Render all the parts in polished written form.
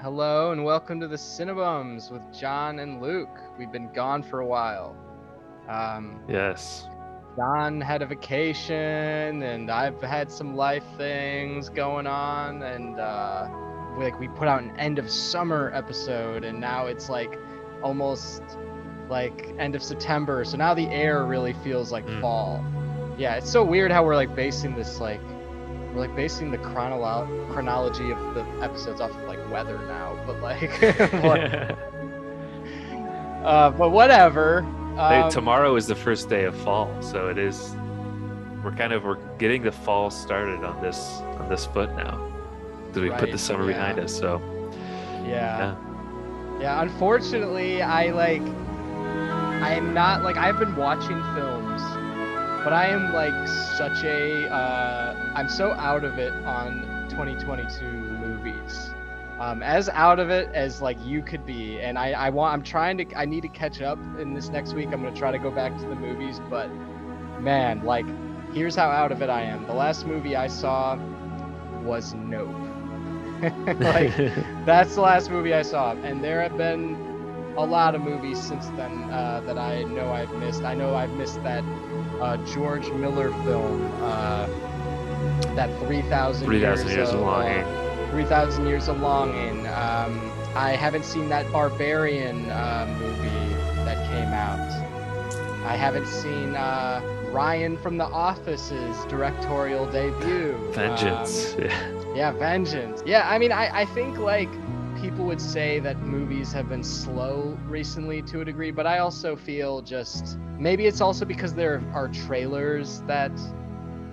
Hello and welcome to the Cinebums with John and Luke. We've been gone for a while. Yes. John had a vacation and I've had some life things going on, and we put out an end of summer episode, and now it's like almost like end of September. So now the air really feels like fall. Yeah, it's so weird how we're like basing this basing the chronology of the episodes off of like weather now, but like but whatever. Tomorrow is the first day of fall, so it is. We're getting the fall started on this foot now, because we put the summer behind us. So yeah. Unfortunately, I am not like I've been watching films, but I am like such a I'm so out of it on 2022 movies. As out of it as like you could be, and I need to catch up in this next week. I'm gonna try to go back to the movies, but man, like here's how out of it I am. The last movie I saw was Nope. Like that's the last movie I saw, and there have been a lot of movies since then that I know I've missed. I know I've missed that George Miller film, that 3,000 years of longing. 3,000 Years of Longing. I haven't seen that Barbarian movie that came out. I haven't seen Ryan from The Office's directorial debut. Vengeance. Vengeance. Yeah, I mean, I think like people would say that movies have been slow recently to a degree, but I also feel just maybe it's also because there are trailers that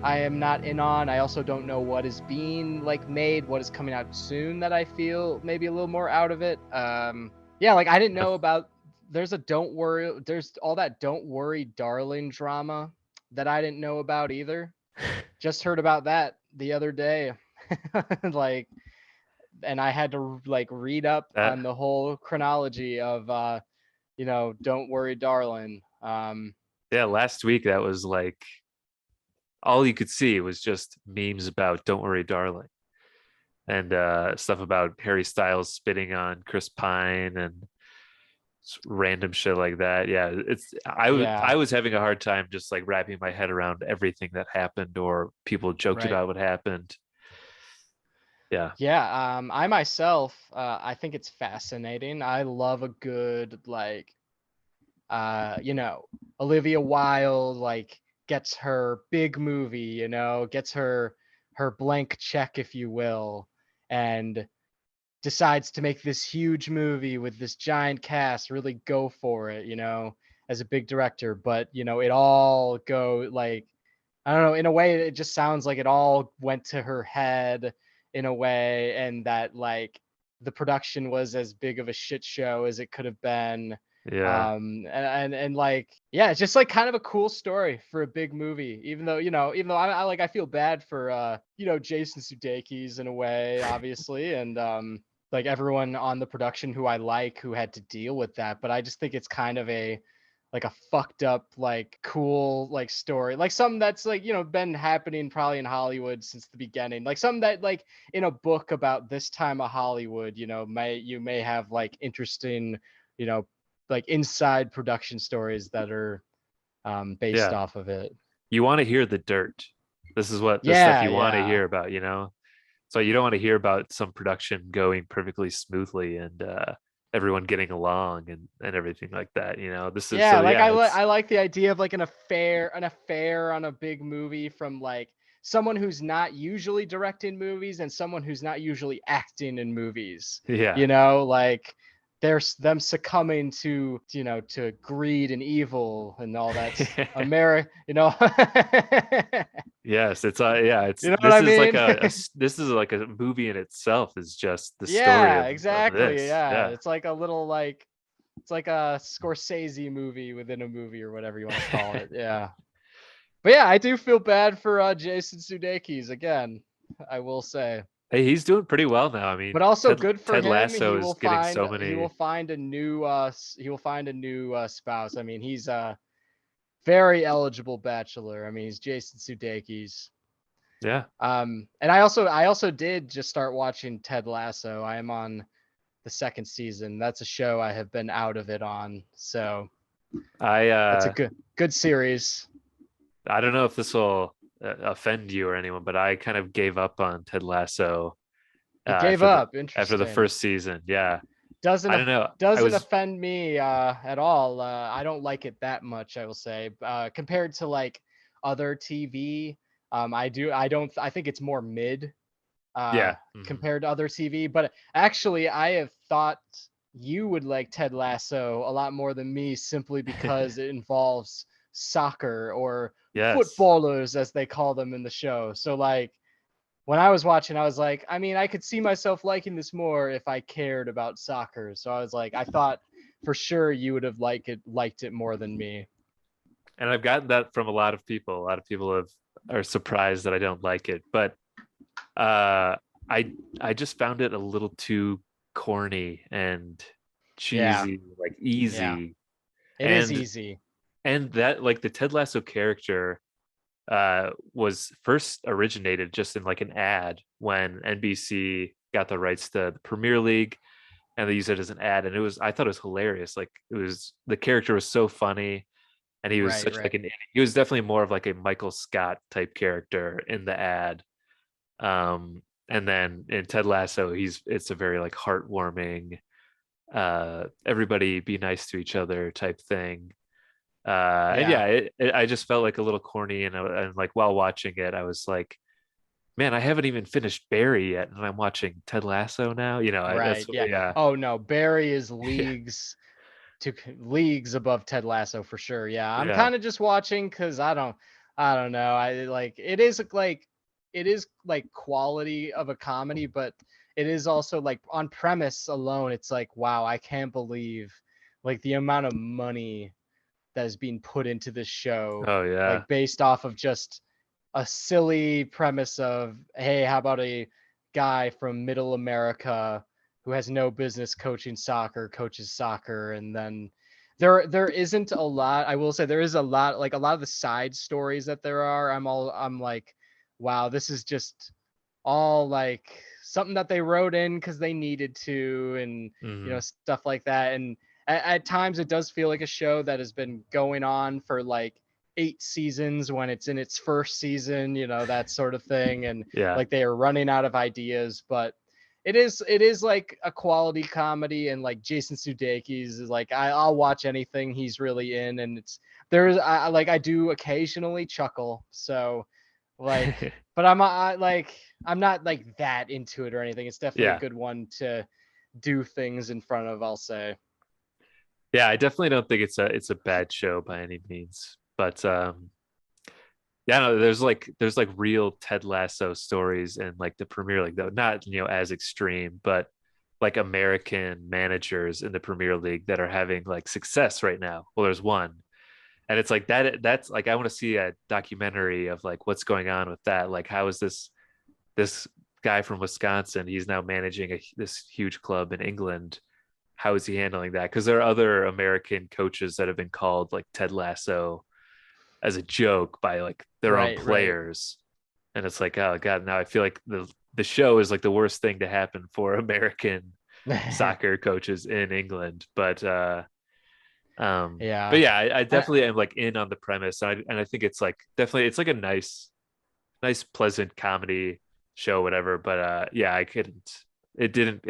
I am not in on. I also don't know what is being like made, what is coming out soon, that I feel maybe a little more out of it. Like I didn't know about there's all that Don't Worry Darling drama that I didn't know about either. Just heard about that the other day. Like, and I had to like read up on the whole chronology of Don't Worry Darling. Last week that was like all you could see was just memes about Don't Worry Darling, and stuff about Harry Styles spitting on Chris Pine and random shit like that. I was having a hard time just like wrapping my head around everything that happened, or people joked about what happened. I myself, I think it's fascinating. I love a good like Olivia Wilde like gets her big movie, gets her blank check, if you will, and decides to make this huge movie with this giant cast, really go for it, as a big director. But, it all like, I don't know, in a way, it just sounds like it all went to her head in a way, and that like the production was as big of a shit show as it could have been. And like, yeah, it's just like kind of a cool story for a big movie, even though I feel bad for Jason Sudeikis in a way, obviously, and like everyone on the production who I like who had to deal with that. But I just think it's kind of a fucked up, like cool, like story, like something that's like, been happening probably in Hollywood since the beginning, like something that like in a book about this time of Hollywood, you may have like interesting, like inside production stories that are based off of it. You want to hear the dirt. This is what the stuff you want to hear about, So you don't want to hear about some production going perfectly smoothly and everyone getting along and everything like that. This is I like the idea of like an affair on a big movie from like someone who's not usually directing movies and someone who's not usually acting in movies. Like there's them succumbing to to greed and evil and all that. Yes, it's it's what I mean? like this is like a movie in itself, is just the story of exactly. Of It's like a little like it's like a Scorsese movie within a movie, or whatever you want to call it. But I do feel bad for Jason Sudeikis again, I will say. Hey, he's doing pretty well now. I mean, but also good for Ted him. Lasso is getting so many. He will find a new spouse. I mean, he's a very eligible bachelor. I mean, he's Jason Sudeikis. Yeah. And I also did just start watching Ted Lasso. I am on the second season. That's a show I have been out of it on. So I it's a uh good series. I don't know if this will offend you or anyone, but I kind of gave up on Ted Lasso You gave after the up. first Interesting. season. Yeah, Doesn't I don't know. I doesn't was offend me at all. I don't like it that much, I will say. Compared to like other TV, I don't I think it's more mid uh yeah. Mhm. compared to other TV, but actually I have thought you would like Ted Lasso a lot more than me simply because it involves soccer or Yes. footballers as they call them in the show. So like when I was watching, I was like, I mean, I could see myself liking this more if I cared about soccer. So I was like, I thought for sure you would have liked it more than me. And I've gotten that from a lot of people. A lot of people are surprised that I don't like it, but uh, I just found it a little too corny and Yeah, cheesy, like yeah, easy, it is and easy. that like the Ted Lasso character was first originated just in like an ad when NBC got the rights to the Premier League, and they used it as an ad, and I thought it was hilarious. Like it was the character was so funny, and he was Right, such right. like he was definitely more of like a Michael Scott type character in the ad. And then in Ted Lasso, it's a very like heartwarming, everybody be nice to each other type thing. And Yeah, yeah, I just felt like a little corny, and like while watching it, I was like, man, I haven't even finished Barry yet, and I'm watching Ted Lasso now. right. That's Yeah. yeah, Oh no, Barry is yeah, leagues above Ted Lasso for sure. Yeah, I'm yeah, kind of just watching because I don't know. I like it is like quality of a comedy, but it is also like on premise alone. It's like wow, I can't believe like the amount of money that is being put into this show, oh yeah, like based off of just a silly premise of hey, how about a guy from middle America who has no business coaching soccer coaches soccer, and then there isn't a lot. I will say there is a lot, like a lot of the side stories that there are. I'm like, wow, this is just all like something that they wrote in because they needed to, and hmm, stuff like that. And at times it does feel like a show that has been going on for like 8 seasons when it's in its first season, that sort of thing. And yeah, like they are running out of ideas, but it is like a quality comedy. And like Jason Sudeikis is like I'll watch anything he's really in, and there's like I do occasionally chuckle. So like, but I'm not like that into it or anything. It's definitely a yeah, good one to do things in front of, I'll say. yeah. I definitely don't think it's a bad show by any means, but yeah, no, there's like real Ted Lasso stories in like the Premier League, though not as extreme, but like American managers in the Premier League that are having like success right now. Well, there's one, and it's like that's like I want to see a documentary of like what's going on with that. Like how is this guy from Wisconsin? He's now managing this huge club in England. How is he handling that? Because there are other American coaches that have been called like Ted Lasso as a joke by like their own Right, right. players, and it's like, oh god, now I feel like the show is like the worst thing to happen for American soccer coaches in England. But Yeah. yeah, I And definitely am like in on the premise, and I think it's like definitely it's like a nice pleasant comedy show, whatever. But yeah, I couldn't. It didn't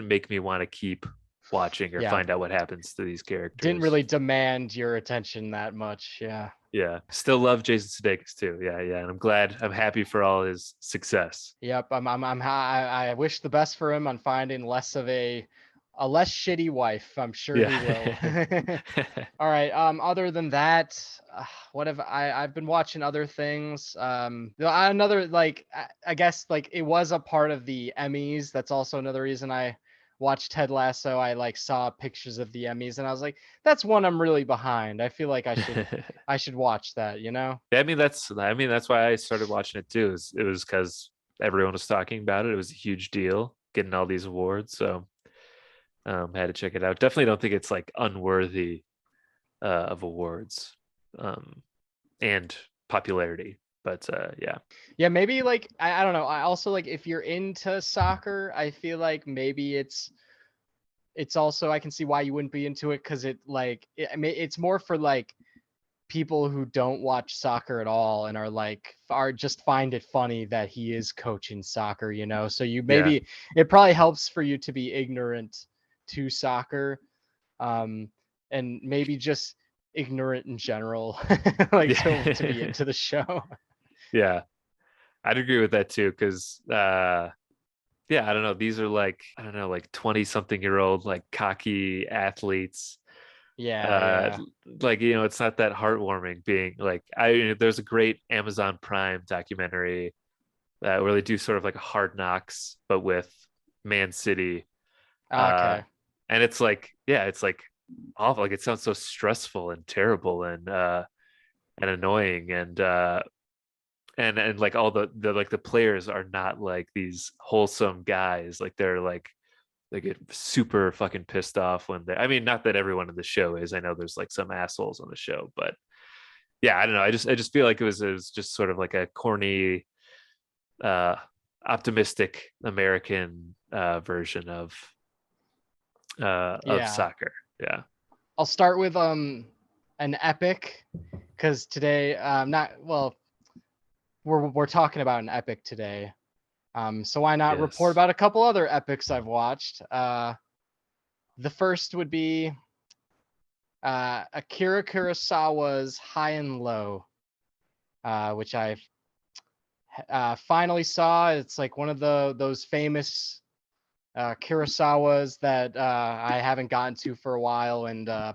make me want to keep watching or yeah, find out what happens to these didn't characters. really demand your attention that much. Yeah. Yeah, still love Jason Sudeikis too. Yeah, yeah, and I'm happy for all his success. Yep. I wish the best for him on finding a less shitty wife. I'm sure he will. Yeah, All right. Other than that, what have I've been watching other things. Another like I guess like it was a part of the Emmys. That's also another reason I watched Ted Lasso. I like saw pictures of the Emmys, and I was like, that's one I'm really behind. I feel like I should watch that. Yeah, I mean that's why I started watching it too. It was because everyone was talking about it. It was a huge deal getting all these awards, so had to check it out. Definitely don't think it's like unworthy of awards, um, and popularity. But yeah. Yeah, maybe like I don't know. I also like if you're into soccer, I feel like maybe it's also I can see why you wouldn't be into it because I mean it's more for like people who don't watch soccer at all and are just find it funny that he is coaching soccer, you know. So you Yeah. maybe it probably helps for you to be ignorant to soccer, um, and maybe just ignorant in general, like to be Yeah. into the show. Yeah. I'd agree with that too, because yeah, I don't know. These are like, I don't know, like 20 something year old, like cocky athletes. Yeah, Uh, yeah. like, it's not that heartwarming being like, there's a great Amazon Prime documentary where they do sort of like a Hard Knocks, but with Man City. Uh, Okay. and it's like, yeah, it's like awful. Like it sounds so stressful and terrible and annoying. And like all the like the players are not like these wholesome guys. Like they get super fucking pissed off when I mean, not that everyone in the show is. I know there's like some assholes on the show, but yeah, I don't know. I just feel like it was just sort of like a corny, uh, optimistic American version of Yeah. soccer. Yeah. I'll start with an epic because today not well we're talking about an epic today. So why not report Yes. about a couple other epics I've watched? The first would be Akira Kurosawa's High and Low, which I finally saw. It's like one of those famous Kurosawas that I haven't gotten to for a while, and a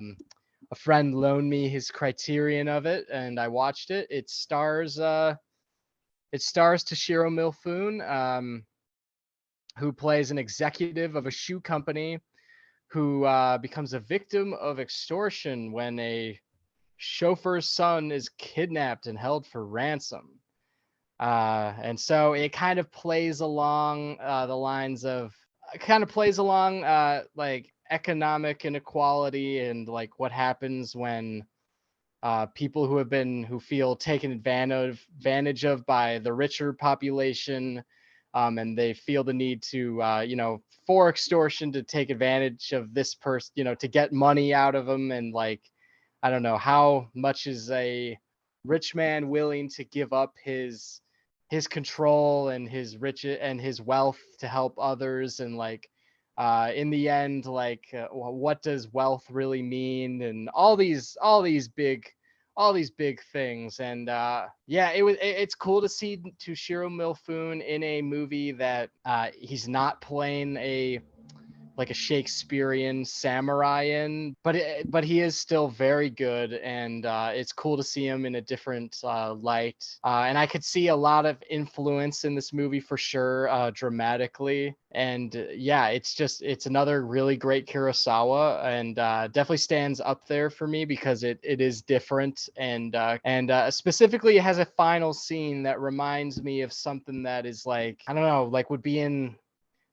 friend loaned me his Criterion of it, and I watched it. It stars Toshiro Mifune, who plays an executive of a shoe company who becomes a victim of extortion when a chauffeur's son is kidnapped and held for ransom. And so it kind of plays along the lines of, kind of plays along like economic inequality and like what happens when people who feel taken advantage of by the richer population, and they feel the need to for extortion to take advantage of this person, to get money out of them. And like I don't know how much is a rich man willing to give up his control and his wealth to help others. And like in the end, like what does wealth really mean, and all these big things. And yeah, it's cool to see Toshiro Mifune in a movie that he's not playing a Shakespearean samurai in, but he is still very good, and it's cool to see him in a different light. And I could see a lot of influence in this movie for sure, dramatically. And yeah, it's another really great Kurosawa, and definitely stands up there for me because it is different. And specifically, it has a final scene that reminds me of something that is like, I don't know, like would be in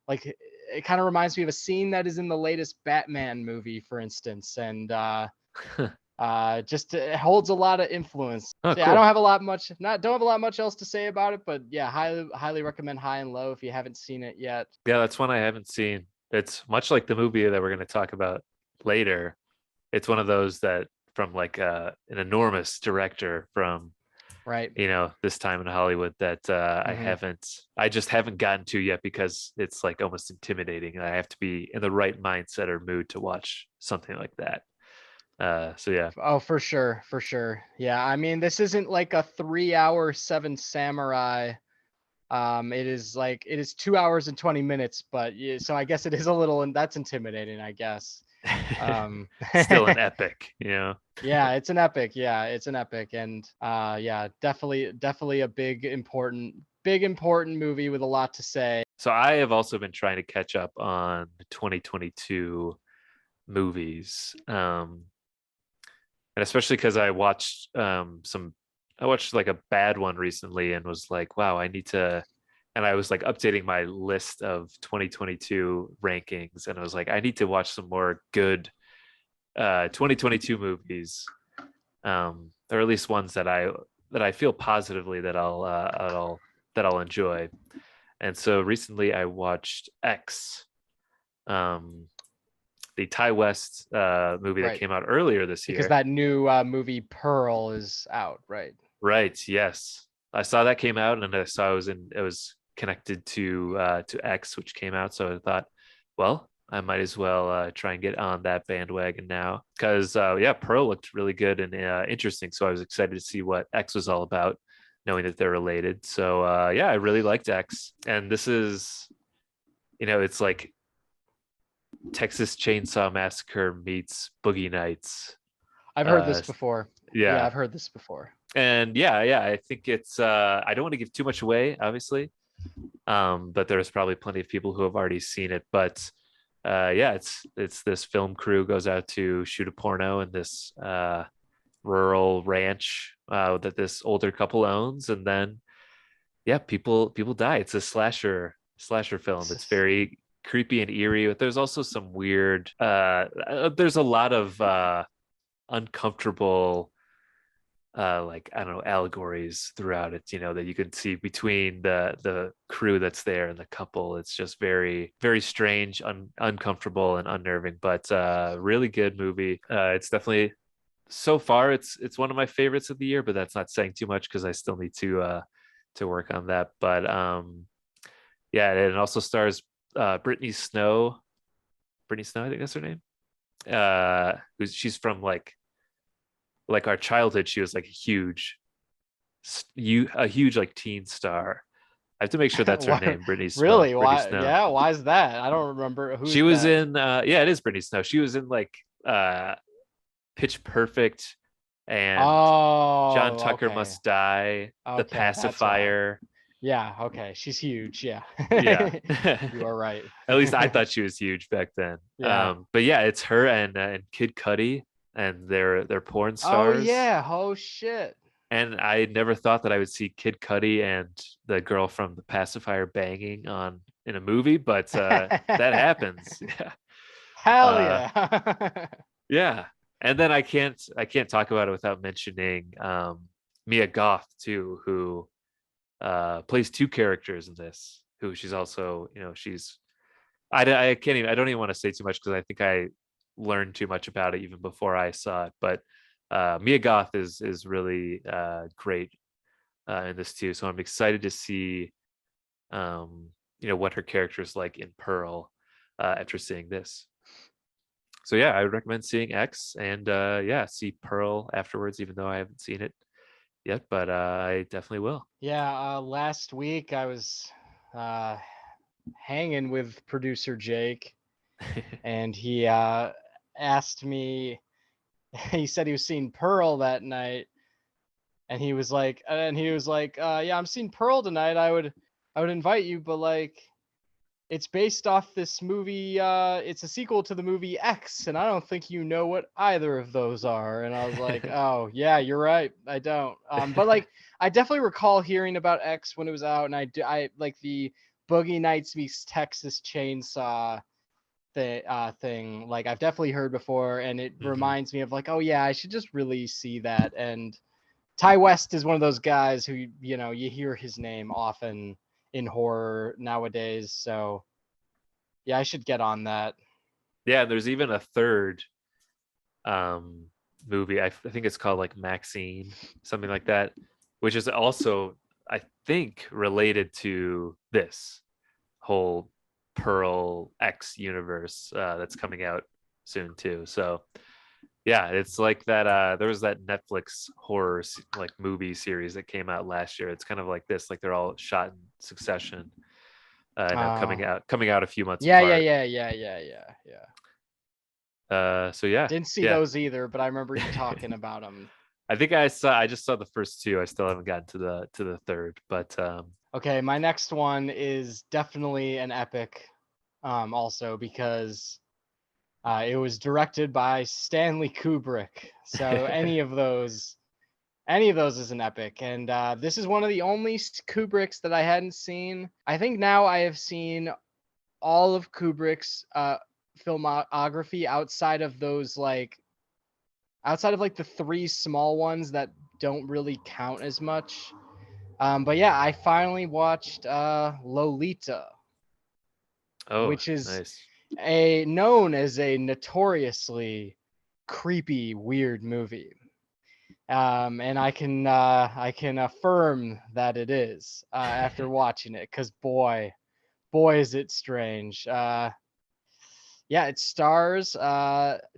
like it kind of reminds me of a scene that is in the latest Batman movie, for instance. And just it holds a lot of influence. Oh, So yeah, I cool. don't have a lot much else to say about it, but yeah, highly recommend High and Low if you haven't seen it yet. Yeah, that's one I haven't seen. It's much like the movie that we're going to talk about later. It's one of those that from like an enormous director from Right. this time in Hollywood that Hmm. I just haven't gotten to yet because it's like almost intimidating and I have to be in the right mindset or mood to watch something like that. So yeah. Oh, for sure, for sure. Yeah, I mean, this isn't like a 3 hour Seven Samurai. It is 2 hours and 20 minutes, but yeah, so I guess it is a little, and that's intimidating, I guess. Um, Still an epic. yeah, it's an epic. Yeah, it's an epic. And yeah, definitely a big important movie with a lot to say. So I have also been trying to catch up on 2022 movies. And especially because I watched like a bad one recently and was like, wow, and I was like updating my list of 2022 rankings and I was like, I need to watch some more good 2022 movies, or at least ones that that I feel positively that I'll enjoy. And so recently I watched X, um, the Ty West movie that Right. came out earlier this Because year. that new movie Pearl is out, right? Right. Yes, I saw that came out, and I saw it was connected to X, which came out. So I thought, well, I might as well try and get on that bandwagon now, because yeah, Pearl looked really good and interesting. So I was excited to see what X was all about, knowing that they're related. So yeah, I really liked X, and this is, it's like Texas Chainsaw Massacre meets Boogie Nights. I've heard Uh, this before. Yeah, yeah, I've heard this before. and yeah, I think it's I don't want to give too much away, obviously, but there's probably plenty of people who have already seen it. But yeah, it's this film crew goes out to shoot a porno in this rural ranch that this older couple owns, and then yeah, people die. It's a slasher film. It's very creepy and eerie, but there's also some weird there's a lot of uncomfortable like, I don't know, allegories throughout it, that you can see between the crew that's there and the couple. It's just very, very strange, uncomfortable and unnerving, but really good movie. It's definitely, so far, it's one of my favorites of the year, but that's not saying too much because I still need to work on that. But yeah, and it also stars Brittany Snow, I think that's her name. She's from like our childhood. She was like a huge like teen star. I have to make sure that's her Why, name, really? Brittany Why? Snow. Yeah, why is that? I don't remember. Who She is was that? in yeah, it is Brittany Snow. She was in like Pitch Perfect and John Oh, Tucker okay. Must Die, The Okay, that's why. Pacifier. Yeah, okay. She's huge. Yeah. Yeah. You are right. At least I thought she was huge back then. Yeah. But yeah, it's her and Kid Cudi, and they're porn Oh stars. yeah. Oh shit. And I never thought that I would see Kid Cudi and the girl from The Pacifier banging on in a movie, but that happens. Yeah. Hell Uh, yeah. yeah. And then I can't talk about it without mentioning Mia Goth too, who plays two characters in this. Who she's also, she's I can't even, I don't even want to say too much because I think I learned too much about it even before I saw it. But Mia Goth is really great in this too. So I'm excited to see what her character is like in Pearl after seeing this. So yeah, I would recommend seeing X, and yeah, see Pearl afterwards, even though I haven't seen it yet, but I definitely will. Yeah, last week I was uh hanging with producer Jake, and he asked me, he said he was seeing Pearl that night, and he was like, yeah, I'm seeing Pearl tonight. I would invite you, but like it's based off this movie, it's a sequel to the movie X, and I don't think you know what either of those are. And I was like, oh yeah, you're right, I don't. But like I definitely recall hearing about X when it was out, and I like the Boogie Nights meets Texas Chainsaw thing, like I've definitely heard before, and it Mhm. reminds me of like, oh yeah, I should just really see that. And Ty West is one of those guys who, you hear his name often in horror nowadays. So yeah, I should get on that. Yeah, there's even a third um movie. I think it's called like Maxine, something like that, which is also, I think, related to this whole Pearl X universe that's coming out soon too. So yeah, it's like that there was that Netflix like movie series that came out last year. It's kind of like this, like they're all shot in succession, now Uh, coming out a few months yeah, apart. yeah. So yeah, Didn't see yeah. those either, but I remember you talking about them. I just saw the first two. I still haven't gotten to the third, but Okay, my next one is definitely an epic, also because it was directed by Stanley Kubrick. So any of those is an epic, and this is one of the only Kubricks that I hadn't seen. I think now I have seen all of Kubrick's filmography outside of those like outside of like the three small ones that don't really count as much. But yeah, I finally watched Lolita, Oh, which is nice. known as a notoriously creepy, weird movie. And I can affirm that it is after watching it, because boy is it strange. Yeah, it stars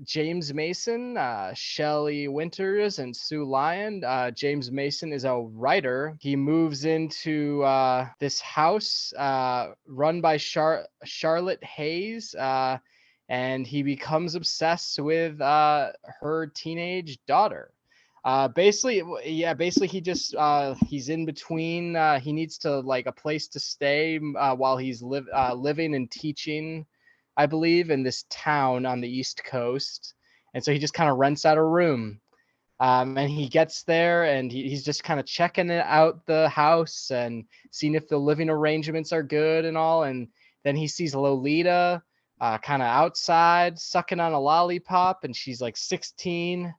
James Mason, Shelley Winters, and Sue Lyon. James Mason is a writer. He moves into this house run by Charlotte Hayes, and he becomes obsessed with her teenage daughter. Basically he just he's in between. He needs to like a place to stay while he's living and teaching, I believe, in this town on the East Coast. And so he just kind of rents out a room. And he gets there and he's just kind of checking it out the house and seeing if the living arrangements are good and all. And then he sees Lolita kind of outside sucking on a lollipop, and she's like 16.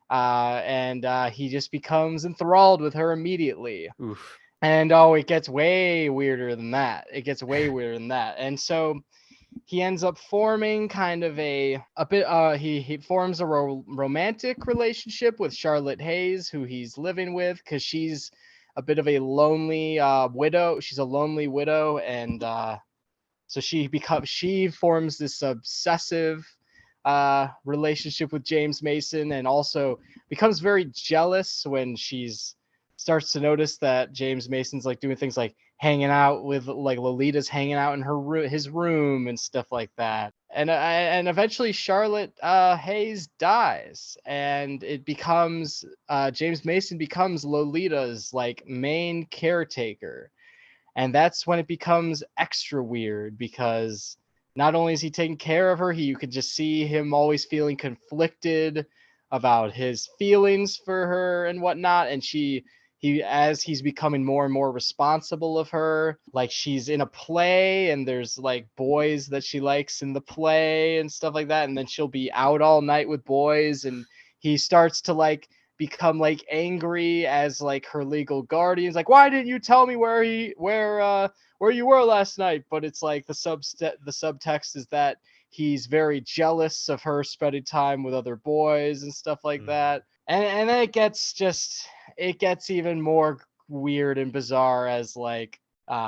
And he just becomes enthralled with her immediately. Oof. And oh, it gets way weirder than that. It gets way weirder than that. And so he ends up forming kind of a bit he forms a romantic relationship with Charlotte Hayes, who he's living with, because she's a bit of a lonely widow. She's a lonely widow, and so she forms this obsessive relationship with James Mason, and also becomes very jealous when she's starts to notice that James Mason's like doing things like hanging out with like Lolita's hanging out in his room and stuff like that. And eventually Charlotte Hayes dies, and it becomes James Mason becomes Lolita's like main caretaker. And that's when it becomes extra weird, because not only is he taking care of her, you could just see him always feeling conflicted about his feelings for her and whatnot. And as he's becoming more and more responsible of her, like she's in a play and there's like boys that she likes in the play and stuff like that. And then she'll be out all night with boys, and he starts to like become like angry as like her legal guardians, like, why didn't you tell me where you were last night? But it's like the subtext is that he's very jealous of her spending time with other boys and stuff like that. And then it gets even more weird and bizarre as like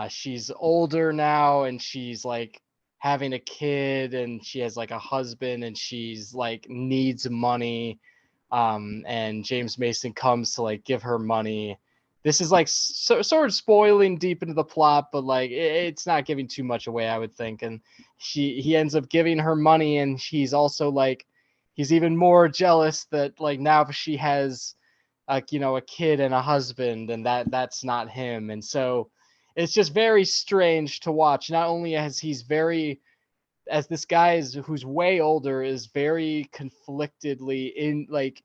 she's older now, and she's like having a kid, and she has like a husband, and she's like needs money. And James Mason comes to like give her money. This is like sort of spoiling deep into the plot, but like it's not giving too much away, I would think. And he ends up giving her money, and she's also like, he's even more jealous that like now she has like, you know, a kid and a husband, and that's not him. And so it's just very strange to watch. Not only as this guy who's way older is very conflictedly in like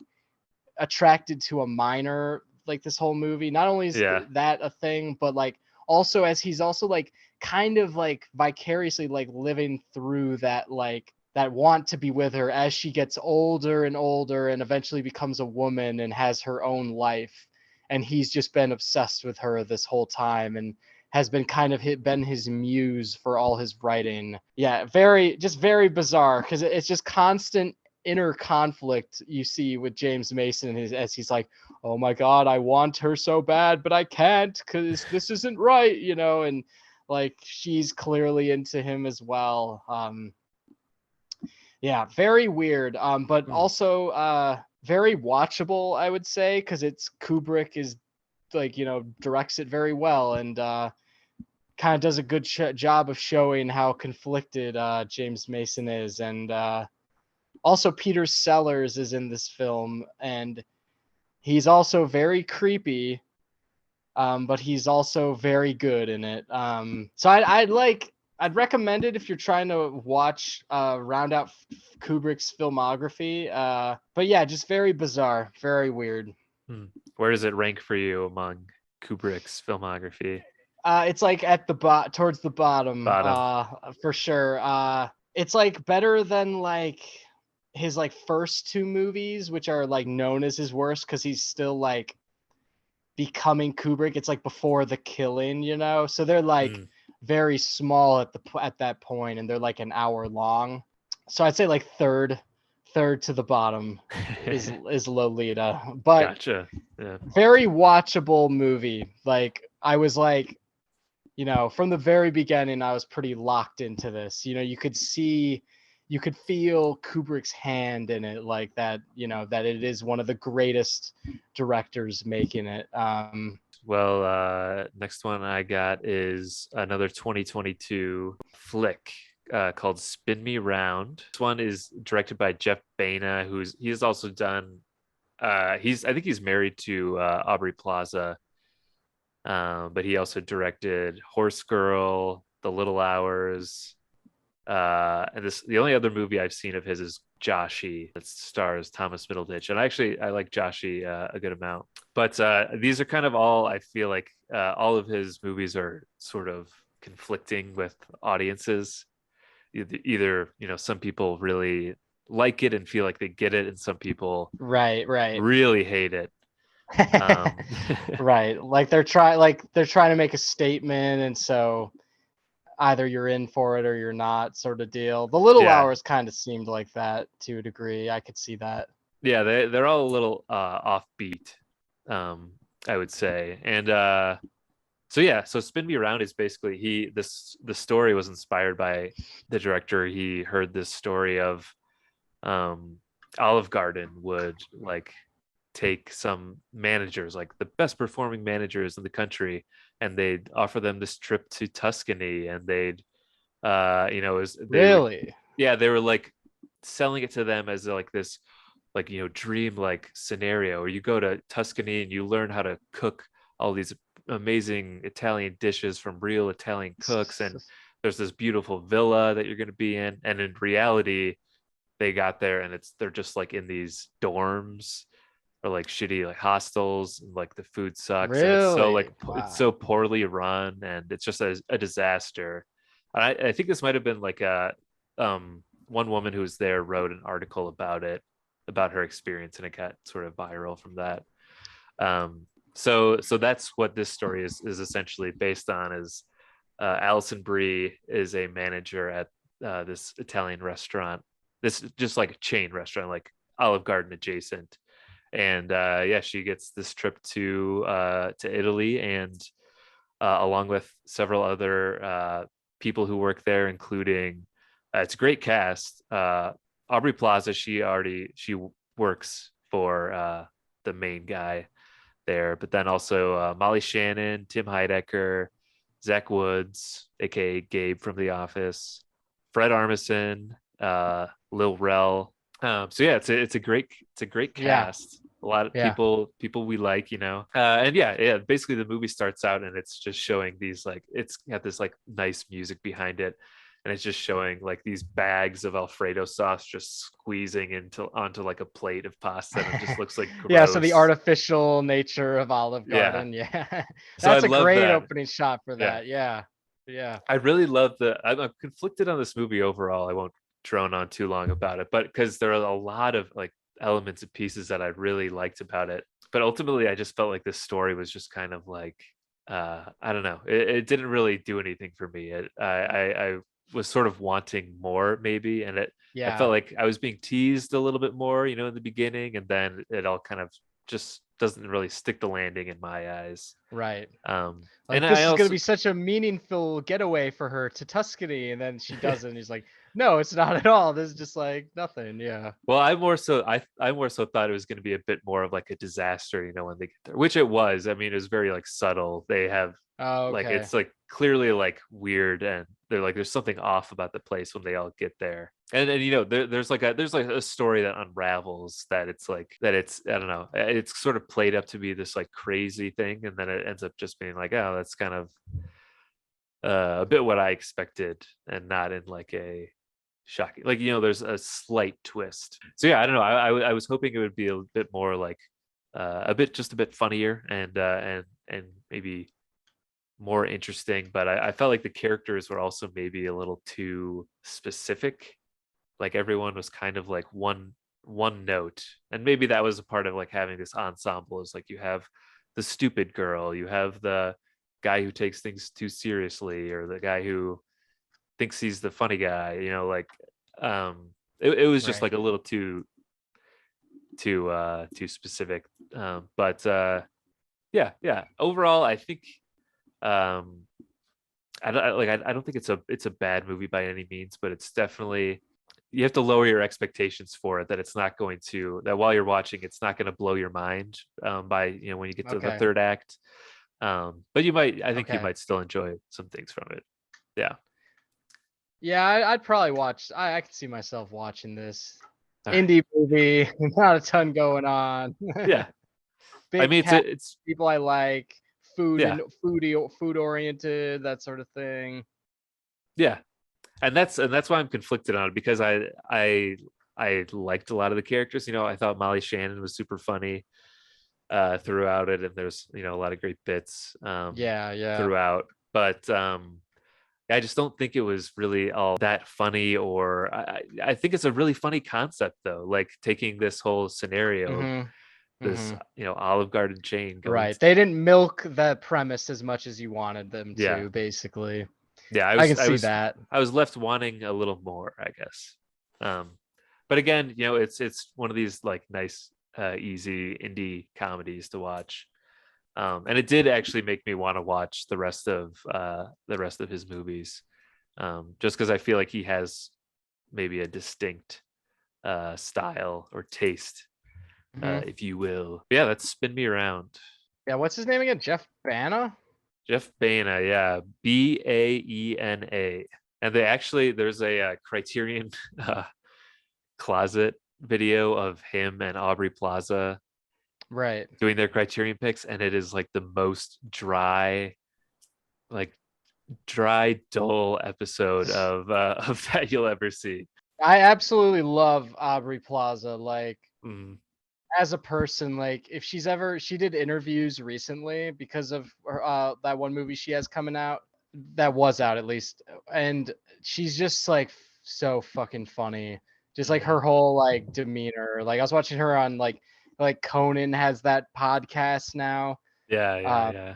attracted to a minor, like this whole movie. Not only is Yeah. that a thing, but like also as he's also like kind of like vicariously like living through that, like that want to be with her as she gets older and older and eventually becomes a woman and has her own life. And he's just been obsessed with her this whole time, and has been kind of been his muse for all his writing. Yeah, very bizarre, because it's just constant inner conflict you see with James Mason as he's like, oh my God, I want her so bad, but I can't because this isn't right, you know, and like she's clearly into him as well. Yeah, very weird. But also very watchable, I would say, because it's Kubrick is like, you know, directs it very well, and kind of does a good job of showing how conflicted James Mason is. And also Peter Sellers is in this film, and he's also very creepy, but he's also very good in it. So I'd recommend it if you're trying to watch round out Kubrick's filmography. But yeah, just very bizarre, very weird. Where does it rank for you among Kubrick's filmography? It's like at the towards the bottom, Bottom. for sure. It's like better than like his like first two movies, which are like known as his worst because he's still like becoming Kubrick. It's like before The Killing, you know. So they're like very small at that point, and they're like an hour long. So I'd say like third to the bottom is Lolita, but Gotcha. Yeah. very watchable movie. Like I was like, you know, from the very beginning, I was pretty locked into this. You know, you could feel Kubrick's hand in it, like that, you know, that it is one of the greatest directors making it. Well, next one I got is another 2022 flick called Spin Me Round. This one is directed by Jeff Baena, he's also done I think he's married to Aubrey Plaza. But he also directed Horse Girl, The Little Hours, and the only other movie I've seen of his is Joshi, that stars Thomas Middleditch, and I like Joshi a good amount. But these are kind of all, I feel like all of his movies are sort of conflicting with audiences. Either you know, some people really like it and feel like they get it, and some people right. really hate it. Right. Like they're trying to make a statement, and so either you're in for it or you're not, sort of deal. The Little Yeah, Hours kind of seemed like that to a degree. I could see that. yeah, they're all a little offbeat, I would say. And so yeah, so Spin Me Around is basically the story was inspired by the director. He heard this story of Olive Garden would like take some managers, like the best performing managers in the country, and they'd offer them this trip to Tuscany, and they'd you know, Really? they were like selling it to them as like this, like, you know, dream like scenario where you go to Tuscany and you learn how to cook all these amazing Italian dishes from real Italian cooks, and there's this beautiful villa that you're going to be in. And in reality, they got there and they're just like in these dorms or like shitty like hostels, and like the food sucks, and it's so like Really? it's Wow. so poorly run, and it's just a disaster. I think this might have been like a one woman who was there wrote an article about it, about her experience, and it got sort of viral from that. So that's what this story is essentially based on. Is Alison Brie is a manager at this Italian restaurant, this just like a chain restaurant, like Olive Garden adjacent. And yeah, she gets this trip to Italy, and along with several other people who work there, including it's a great cast. Aubrey Plaza, she works for the main guy there, but then also Molly Shannon, Tim Heidecker, Zach Woods, aka Gabe from The Office, Fred Armisen, Lil Rel. So yeah, it's a great Yeah. cast. A lot of Yeah. people we like, you know. And yeah. Basically, the movie starts out and it's just showing these like it's got this like nice music behind it, and it's just showing like these bags of Alfredo sauce just squeezing into onto like a plate of pasta, and it just looks like Yeah, so the gross. artificial nature of Olive Yeah. Garden. Yeah. So I That's a love great that. opening shot for Yeah. that. Yeah. Yeah. I really love I'm conflicted on this movie overall. I won't drone on too long about it, but because there are a lot of like elements and pieces that I really liked about it. But ultimately, I just felt like this story was just kind of like, I don't know. It didn't really do anything for me. I was sort of wanting more, maybe, and I felt Yeah. like I was being teased a little bit more, you know, in the beginning, and then it all kind of just doesn't really stick the landing in my eyes. Right. And Like I this is gonna also be such a meaningful getaway for her to Tuscany, and then she doesn't. And he's like, no, it's not at all. This is just like nothing. Yeah. Well, I more so thought it was going to be a bit more of like a disaster, you know, when they get there, which it was. I mean, it was very like subtle. They have Oh, like okay. it's like clearly like weird, and they're like there's something off about the place when they all get there. And you know, there's like a story that unravels, that it's like that it's I don't know, it's sort of played up to be this like crazy thing, and then it ends up just being like, oh, that's kind of a bit what I expected, and not in like a shocking, like, you know, there's a slight twist. So yeah, I don't know, I was hoping it would be a bit more like a bit funnier, and maybe more interesting, but I felt like the characters were also maybe a little too specific. like everyone was kind of like one note, and maybe that was a part of like having this ensemble. Is like you have the stupid girl, you have the guy who takes things too seriously, or the guy who thinks he's the funny guy. Um, it was just Right. like a little too specific. But yeah. Overall, I think um, I don't think it's a bad movie by any means, but it's definitely, you have to lower your expectations for it, that it's not going to, that while you're watching it's not going to blow your mind by when you get to the Okay. third act. But I think you Okay. might still enjoy some things from it. Yeah. Yeah, I'd probably watch. I can see myself watching this All right. indie movie. Not a ton going on. Yeah. I Big mean, cast, people I like, food yeah, and food oriented, that sort of thing. yeah. And that's why I'm conflicted on it, because I liked a lot of the characters. I thought Molly Shannon was super funny throughout it, and there's a lot of great bits Yeah, yeah. throughout. But I just don't think it was really all that funny. Or I think it's a really funny concept, though, like taking this whole scenario, Mhm. this Mhm. Olive Garden chain going Right. They didn't milk that premise as much as you wanted them yeah, to, basically. yeah. I can see that. I was left wanting a little more, I guess. But again, it's one of these like nice easy indie comedies to watch. And it did actually make me want to watch the rest of his movies, just because I feel like he has maybe a distinct style or taste, Mhm. if you will. But yeah, that's Spin Me Around. Yeah, what's his name again? Jeff Bana? Jeff Baena, yeah, Baena. And there's a Criterion uh, closet video of him and Aubrey Plaza Right. doing their Criterion picks, and it is like the most like dry, dull episode of that you'll ever see. I absolutely love Aubrey Plaza. Like, Mm, as a person, like if she did interviews recently because of her, that one movie she has coming out, that was out at least, and she's just like so fucking funny. Just like her mhm. whole like demeanor. Like I was watching her on like Conan has that podcast now. Yeah, yeah, Uh, yeah,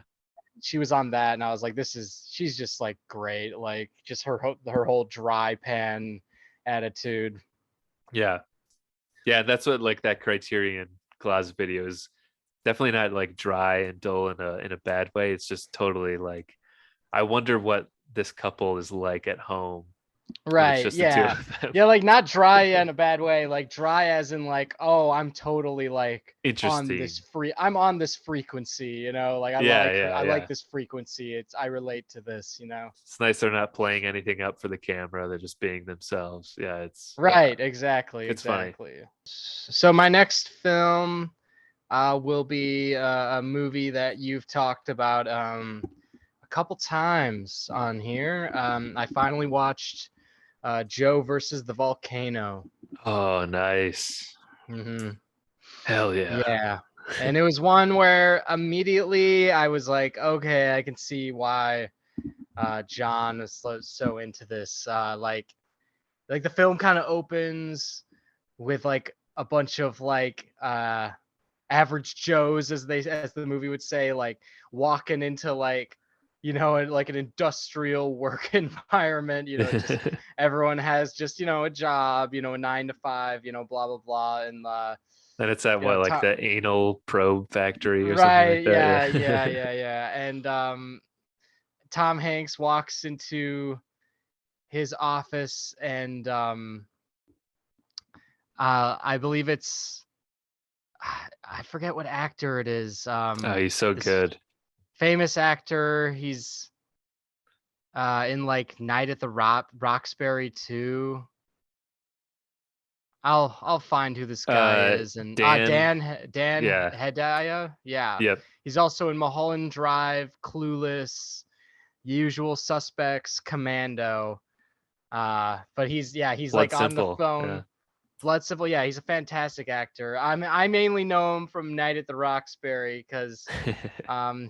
she was on that, and I was like, she's just like great. Like just her whole dry pan attitude. yeah, yeah. That's what like that Criterion closet video is. Definitely not like dry and dull in a bad way. It's just totally like, I wonder what this couple is like at home when it's Right, just the two yeah. of them. Yeah, like, not dry in a bad way, like, dry as in, like, "Oh, I'm totally, like, Interesting. I'm on this frequency," Like, Yeah, yeah, I like yeah. this frequency, I relate to this. It's nice they're not playing anything up for the camera. They're just being themselves. Yeah, Right, exactly, it's funny. exactly. So my next film, will be, a movie that you've talked about, a couple times on here. I finally watched, Joe versus the Volcano. Oh, nice. Mhm. Hell yeah. Yeah. And it was one where immediately I was like, okay, I can see why John was so into this. Like the film kind of opens with like a bunch of like average Joes, as the movie would say, like walking into like like an industrial work environment. Just everyone has just a job, a 9 to 5, blah blah blah, and And it's at you know, what, like Tom, the anal probe factory or something like right, yeah, that. yeah, Yeah. yeah, yeah. And Tom Hanks walks into his office, and I believe it's I forget what actor it is. Oh, he's so This good. famous actor. He's in like Night at the Roxbury too. I'll find who this guy is, and Dan. Dan Yeah. Hedaya. Yeah, Yep. he's also in Mulholland Drive, Clueless, Usual Suspects, Commando. But he's Blood like on the Simple. phone. Yeah. Blood Simple, yeah, he's a fantastic actor. I mainly know him from Night at the Roxbury because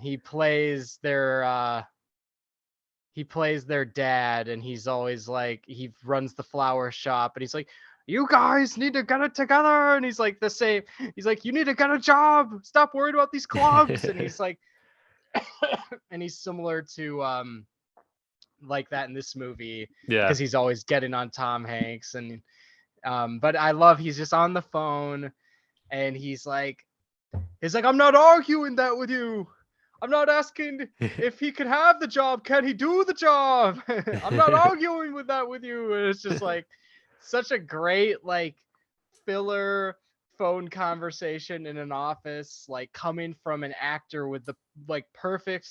he plays their dad, and he's always like, he runs the flower shop, and he's like, you guys need to get it together. And he's like the same. He's like, you need to get a job. Stop worried about these clubs. And he's like, and he's similar to like that in this movie Yeah. because he's always getting on Tom Hanks. And but I love he's just on the phone and he's like, I'm not arguing that with you. I'm not asking if he could have the job. Can he do the job? I'm not arguing with that with you. And it's just like such a great like filler phone conversation in an office, like coming from an actor with the like perfect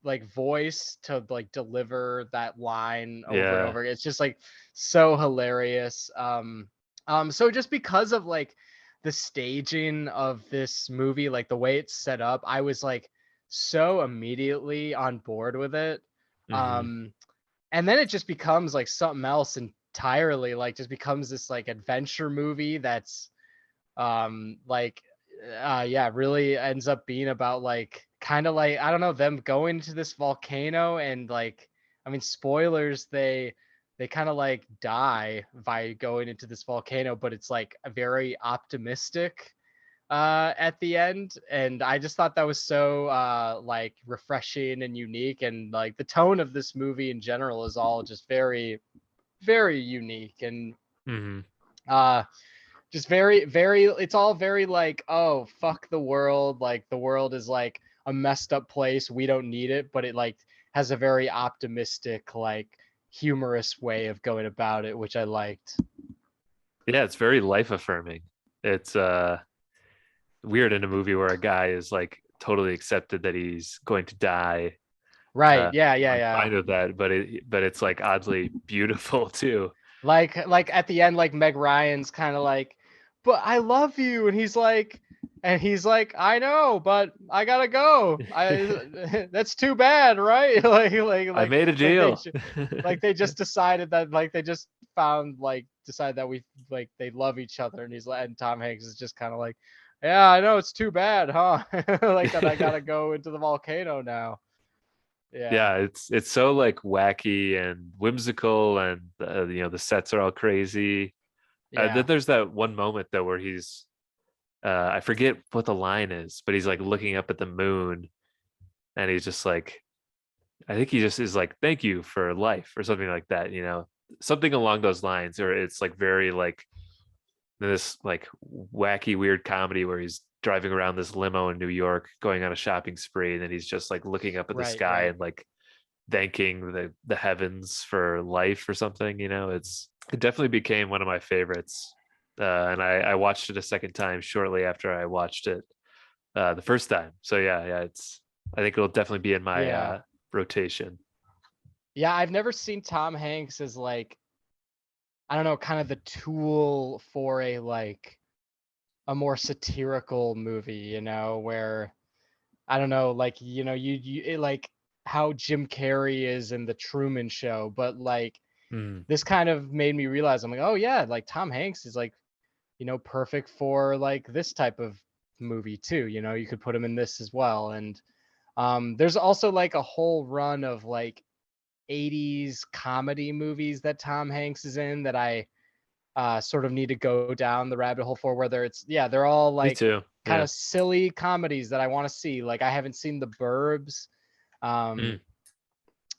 like voice to like deliver that line over and Yeah. over. It's just like so hilarious. So just because of like the staging of this movie, like the way it's set up, I was like so immediately on board with it. Hmm. And then it just becomes like something else entirely, like just becomes this like adventure movie that's like yeah, really ends up being about like kind of like I don't know, them going to this volcano and like I mean spoilers, they kind of like die by going into this volcano, but it's like a very optimistic at the end. And I just thought that was so like refreshing and unique. And like the tone of this movie in general is all just very, very unique. And Hmm. uh just very, very, it's all very like, oh, fuck the world. Like the world is like a messed up place. We don't need it. But it like has a very optimistic, like humorous way of going about it, which I liked. Yeah, it's very life affirming. It's weird in a movie where a guy is like totally accepted that he's going to die. Right. Yeah. Yeah. Like Yeah. fine with that, but it's like oddly beautiful too. Like at the end, like Meg Ryan's kind of like, but I love you. And he's like, I know, but I gotta go. That's too bad, right? I made a like they deal. like they just decided that like they just found like decided that we like they love each other. And he's like, and Tom Hanks is just kind of like, yeah, I know it's too bad, huh? Like that I gotta go into the volcano now. Yeah. Yeah, it's so like wacky and whimsical, and the sets are all crazy. Yeah. There's that one moment though where he's I forget what the line is, but he's like looking up at the moon, and he's just like, I think he just is like, thank you for life or something like that, something along those lines. Or it's like very like this like wacky weird comedy where he's driving around this limo in New York going on a shopping spree, and then he's just like looking up at the Right. sky Right. and like thanking the heavens for life or something. It definitely became one of my favorites. And I watched it a second time shortly after I watched it the first time. So yeah, I think it'll definitely be in my Yeah. rotation. Yeah. I've never seen Tom Hanks as like, I don't know, kind of the tool for a like a more satirical movie, where I don't know, like like how Jim Carrey is in the Truman Show, but like Mm, this kind of made me realize I'm like, oh yeah, like Tom Hanks is like, perfect for like this type of movie too. You could put him in this as well. And there's also like a whole run of like 80s comedy movies that Tom Hanks is in that I sort of need to go down the rabbit hole for, whether it's they're all me like too. kind Yeah. of silly comedies that I want to see. Like I haven't seen The Burbs. Mm, um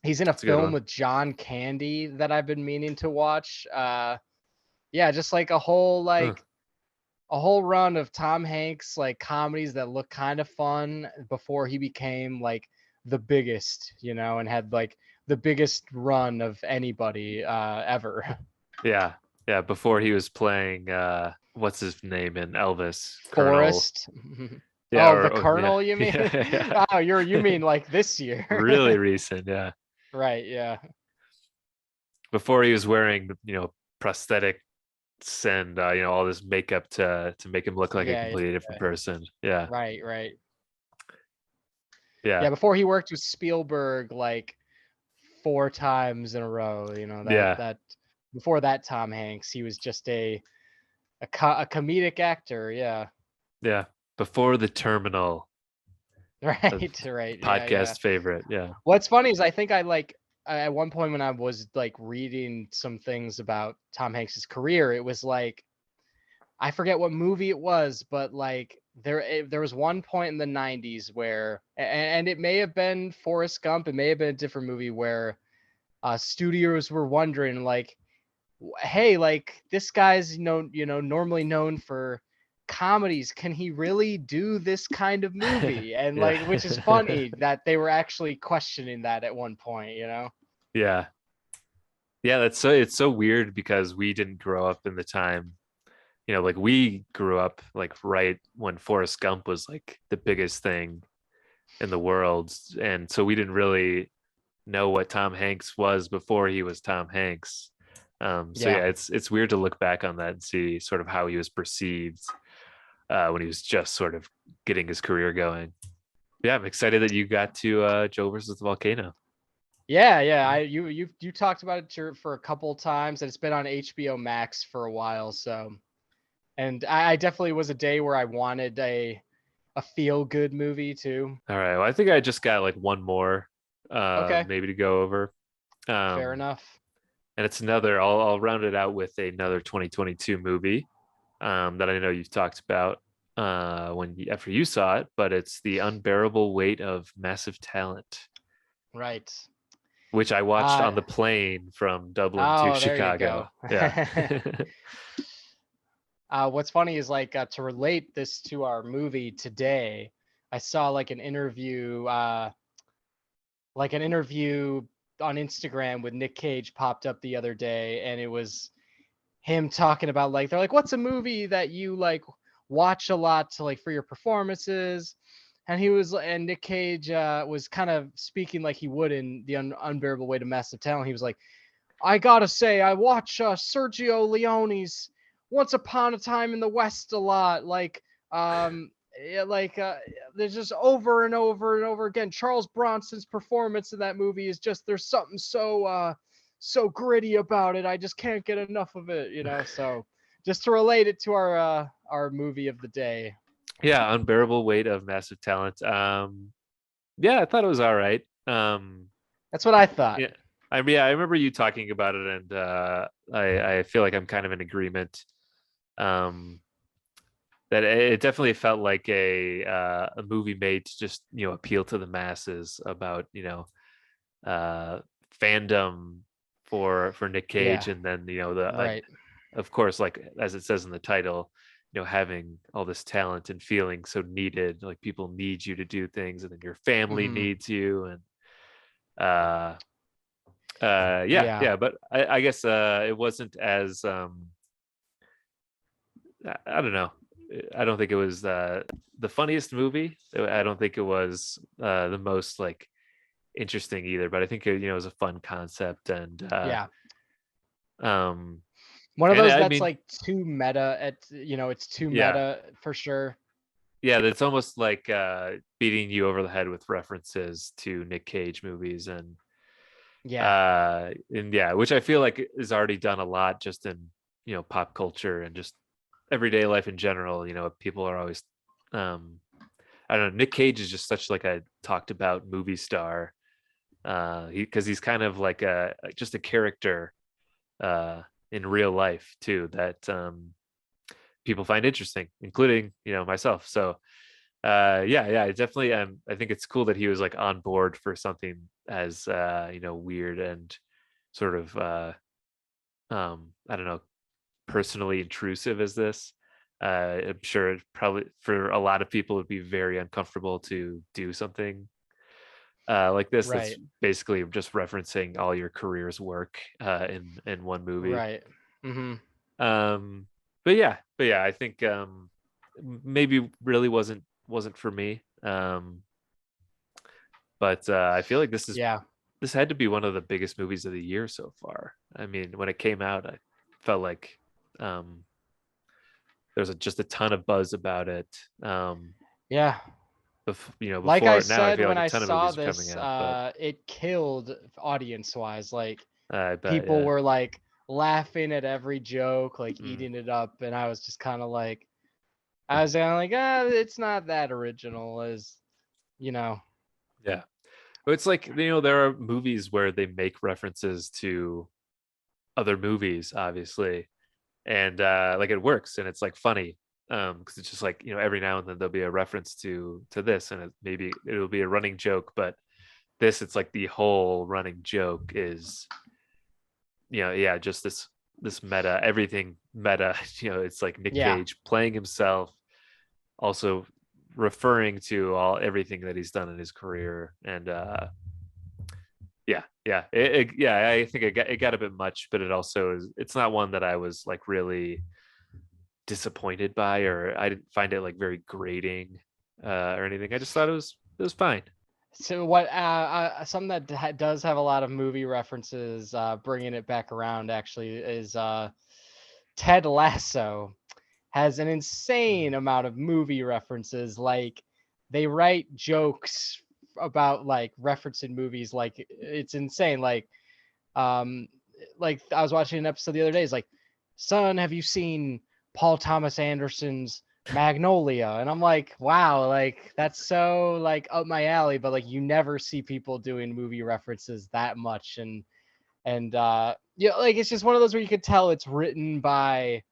he's in a it's a good film one. with John Candy that I've been meaning to watch. Yeah, just like a whole run of Tom Hanks like comedies that look kind of fun before he became like the biggest, and had like the biggest run of anybody ever. Yeah. Yeah. Before he was playing what's his name in Elvis? Colonel. Forrest. Yeah, Oh, the or yeah. Colonel, you mean? Yeah, yeah. Oh, you mean like this year? Really recent, yeah. Right, yeah. Before he was wearing, prosthetics and all this makeup to make him look like a Yeah, yeah, completely different person. Yeah. right, right. Yeah. Yeah, before he worked with Spielberg like 4 times in a row, Yeah. that before that Tom Hanks, he was just a comedic actor, yeah. Yeah. Before the Terminal, the Right, right, yeah, yeah. podcast favorite. Yeah. What's funny is I think I like at one point when I was like reading some things about Tom Hanks's career, it was like I forget what movie it was, but like there was one point in the 90s where and it may have been Forrest Gump, it may have been a different movie where studios were wondering like, hey, like this guy's normally known for comedies. Can he really do this kind of movie? And Yeah. like, which is funny that they were actually questioning that at one point, Yeah. Yeah, it's so weird because we didn't grow up in the time, like we grew up like right when Forrest Gump was like the biggest thing in the world. And so we didn't really know what Tom Hanks was before he was Tom Hanks. So Yeah. yeah, it's weird to look back on that and see sort of how he was perceived when he was just sort of getting his career going. Yeah, I'm excited that you got to Joe versus the Volcano. Yeah. You talked about it for a couple times, and it's been on HBO Max for a while. So, and I definitely was a day where I wanted a feel good movie too. All right. Well, I think I just got like one more Okay, maybe to go over. fair Um, enough. and it's another, I'll round it out with another 2022 movie that I know you've talked about after you saw it, but it's The Unbearable Weight of Massive Talent, Right. which I watched Uh on the plane from Dublin to oh, there you Chicago. go. Yeah. What's funny is like to relate this to our movie today, I saw like an interview on Instagram with Nick Cage popped up the other day, and it was him talking about like they're like, what's a movie that you like watch a lot to like for your performances? And Nick Cage was kind of speaking like he would in The Unbearable Weight of Massive Talent. He was like, I gotta say, I watch Sergio Leone's Once Upon a Time in the West a lot. Like, yeah, like there's just over and over and over again. Charles Bronson's performance in that movie is just there's something so gritty about it. I just can't get enough of it. So just to relate it to our movie of the day. Yeah, Unbearable Weight of Massive Talent. Yeah, I thought it was all right. That's what I thought. Yeah, I remember you talking about it, and I feel like I'm kind of in agreement. Um, that it definitely felt like a movie made to just appeal to the masses about uh fandom for Nick Cage, Yeah, and then the right. of course, like as it says in the title, having all this talent and feeling so needed, like people need you to do things, and then your family Hmm. needs you, and yeah, Yeah, yeah. But I guess it wasn't as I don't know. I don't think it was the funniest movie. I don't think it was the most like interesting either. But I think it was a fun concept, and yeah. um One of and those I that's mean, like too meta it's too yeah, meta for sure. yeah. That's almost like beating you over the head with references to Nick Cage movies, Yeah. and yeah, which I feel like is already done a lot just in pop culture and just everyday life in general. People are always I don't know. Nick Cage is just such like a talked about movie star. Because he's kind of like just a character in real life too that people find interesting, including myself. So yeah, I definitely I think it's cool that he was like on board for something as weird and sort of I don't know, personally intrusive as this. I'm sure it probably for a lot of people it'd be very uncomfortable to do something like this. That's Right. basically just referencing all your career's work in one movie. Right. Hmm. Um, but yeah, I think maybe really wasn't for me. But I feel like Yeah. this had to be one of the biggest movies of the year so far. I mean, when it came out, I felt like um, there was just a ton of buzz about it. Yeah. Like I Before now, I said feel like when a I ton of saw movies are coming this, out, but it killed audience wise. Like I bet, people yeah. were like laughing at every joke, like Mm, eating it up, and I was just kind of like, I was kind of like, it's not that original as you know. yeah. It's like, there are movies where they make references to other movies, obviously, and like it works and it's like funny, because it's just like, every now and then there'll be a reference to this, and maybe it'll be a running joke, but this, it's like the whole running joke is, yeah, just this meta, everything meta. It's like Nick Yeah. Cage playing himself, also referring to everything that he's done in his career, and yeah, I think it got a bit much, but it's not one that I was like really disappointed by, or I didn't find it like very grating, or anything. I just thought it was fine. So what? Something that does have a lot of movie references, bringing it back around actually, is Ted Lasso has an insane amount of movie references. Like they write jokes about like referencing movies, like it's insane. Um, like I was watching an episode the other day. It's like, son, have you seen Paul Thomas Anderson's Magnolia? And I'm like, wow, like that's so like up my alley. But like you never see people doing movie references that much, and yeah, like it's just one of those where you could tell it's written by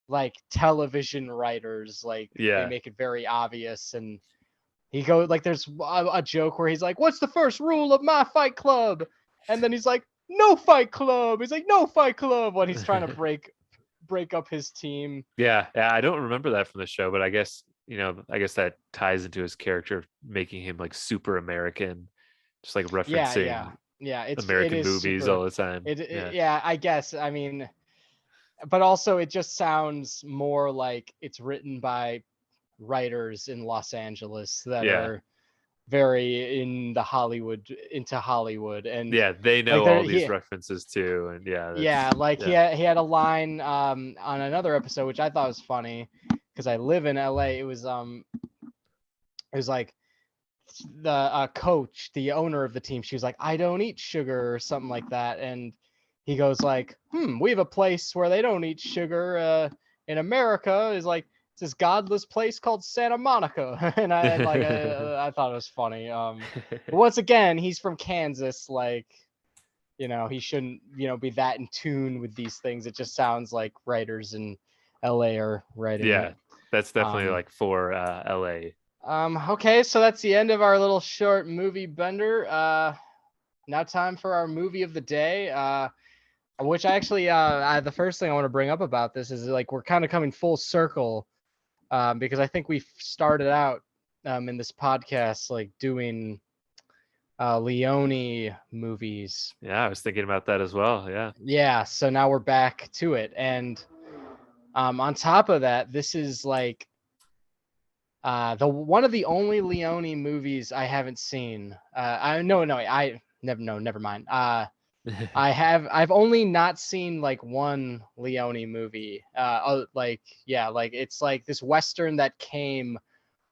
like television writers. Like they Yeah. make it very obvious. And he goes like, there's a joke where he's like, "What's the first rule of my Fight Club?" And then he's like, "No Fight Club." He's like, "No Fight Club," when he's trying to break up his team. Yeah, I don't remember that from the show, but I guess that ties into his character, making him like super American, just like Yeah, yeah, referencing yeah. It American is movies all super. the time. Yeah. Yeah, I guess. I mean, but also it just sounds more like it's written by writers in Los Angeles that Yeah. are very into Hollywood, and Yeah, they like know there all these he references too, and yeah, yeah, like yeah. he had a line on another episode which I thought was funny because I live in LA. It was like the coach, the owner of the team, she was like, "I don't eat sugar," or something like that, and he goes like, "We have a place where they don't eat sugar in America." Is like, it's this godless place called Santa Monica. And I thought it was funny. But once again, he's from Kansas. Like, he shouldn't, be that in tune with these things. It just sounds like writers in LA are writing it. Yeah, that's definitely Um, like for LA. okay, so that's the end of our little short movie bender. Now time for our movie of the day. Which actually, the first thing I want to bring up about this is like we're kind of coming full circle, because I think we started out in this podcast like doing Leone movies. Yeah, I was thinking about that as well. Yeah. Yeah, so now we're back to it, and on top of that, this is like the one of the only Leone movies I haven't seen. I no no I never no never mind. I've only not seen like one Leone movie. Like yeah, like it's like this Western that came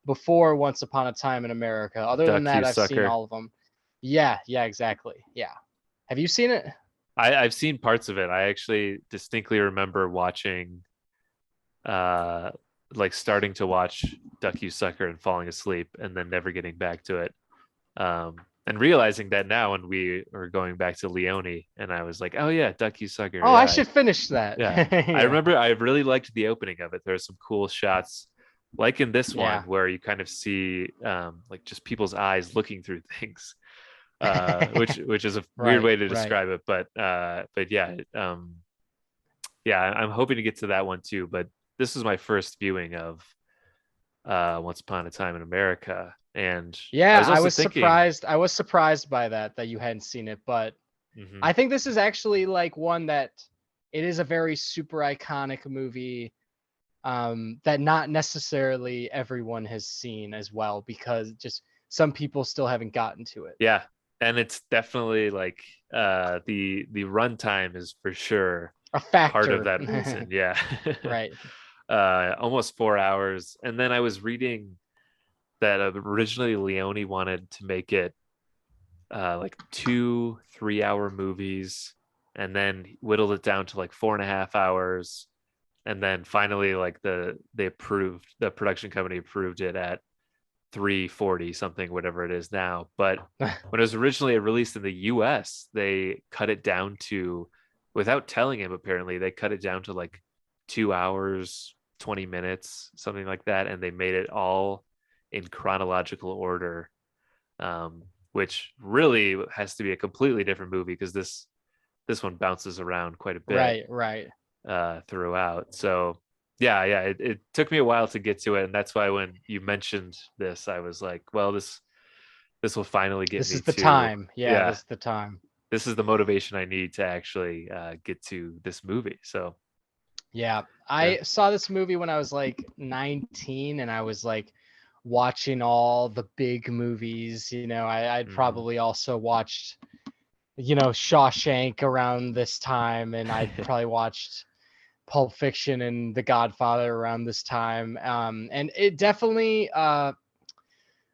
before Once Upon a Time in America. Other than Duck, you that, I've seen sucker. all of them. Yeah, yeah, exactly. Yeah. Have you seen it? I've seen parts of it. I actually distinctly remember watching, uh like starting to watch Duck, You Sucker and falling asleep and then never getting back to it. And realizing that now when we were going back to Leone, and I was like, oh yeah, Duck, You Sucker. Oh, I should finish that. Yeah. I Yeah. remember I really liked the opening of it. There are some cool shots, like in this one, Yeah. where you kind of see like just people's eyes looking through things, which is a weird Right, way to right. describe it, but yeah, yeah, I'm hoping to get to that one too. But this is my first viewing of Once Upon a Time in America, and I Yeah, was I also was thinking, surprised. I was surprised by that you hadn't seen it, but mhm, I think this is actually like one that it is a very super iconic movie, that not necessarily everyone has seen as well, because just some people still haven't gotten to it. yeah, and it's definitely like the runtime is for sure A part of factor. that reason. Yeah. Right. Almost 4 hours. And then I was reading that originally Leone wanted to make it like 2 3 hour movies, and then whittled it down to like 4.5 hours. And then finally, like the production company approved it at 340 something, whatever it is now. But when it was originally released in the US, they cut it down to, without telling him, apparently, they cut it down to like 2 hours, 20 minutes, something like that. And they made it all in chronological order, which really has to be a completely different movie because this one bounces around quite a bit Right. throughout. So yeah, it took me a while to get to it, and that's why when you mentioned this, I was like, well, this will finally get This me is the to, time. Yeah, yeah, this is the time. this is the motivation I need to actually get to this movie. So Yeah. yeah. I saw this movie when I was like 19, and I was like watching all the big movies. I'd Mhm. probably also watched, Shawshank around this time, and I'd probably watched Pulp Fiction and The Godfather around this time. And it definitely,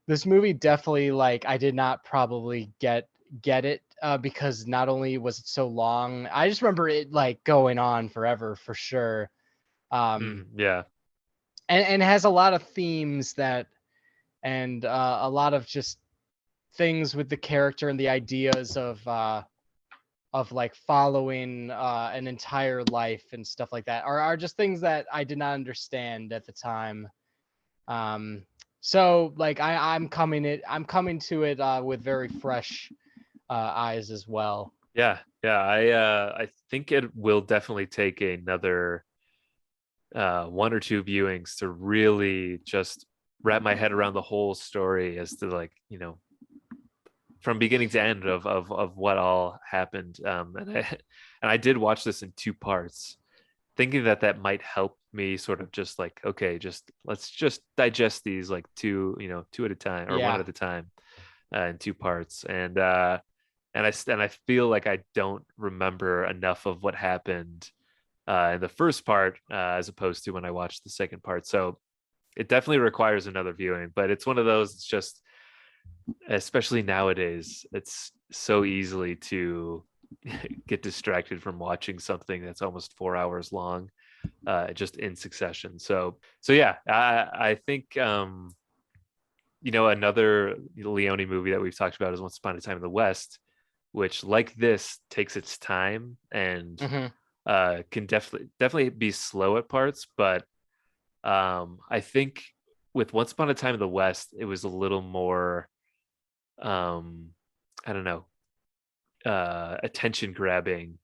this movie definitely, like, I did not probably get it, because not only was it so long, I just remember it like going on forever for sure. Yeah, And has a lot of themes that, and a lot of just things with the character and the ideas of like following an entire life and stuff like that are just things that I did not understand at the time. Um, so like I'm coming to it with very fresh eyes as well. yeah. I think it will definitely take another one or two viewings to really just wrap my head around the whole story as to, like, from beginning to end of what all happened. And I did watch this in two parts, thinking that that might help me sort of just like, okay, just let's just digest these like two at a time, or one Yeah. at a time, in two parts. And I feel like I don't remember enough of what happened in the first part, as opposed to when I watched the second part. So it definitely requires another viewing, but it's one of those, it's just, especially nowadays, it's so easily to get distracted from watching something that's almost 4 hours long, just in succession. So yeah, I think, another Leone movie that we've talked about is Once Upon a Time in the West, which, like this, takes its time and Hmm. can definitely be slow at parts. But I think with Once Upon a Time in the West, it was a little more, um, I don't know, attention grabbing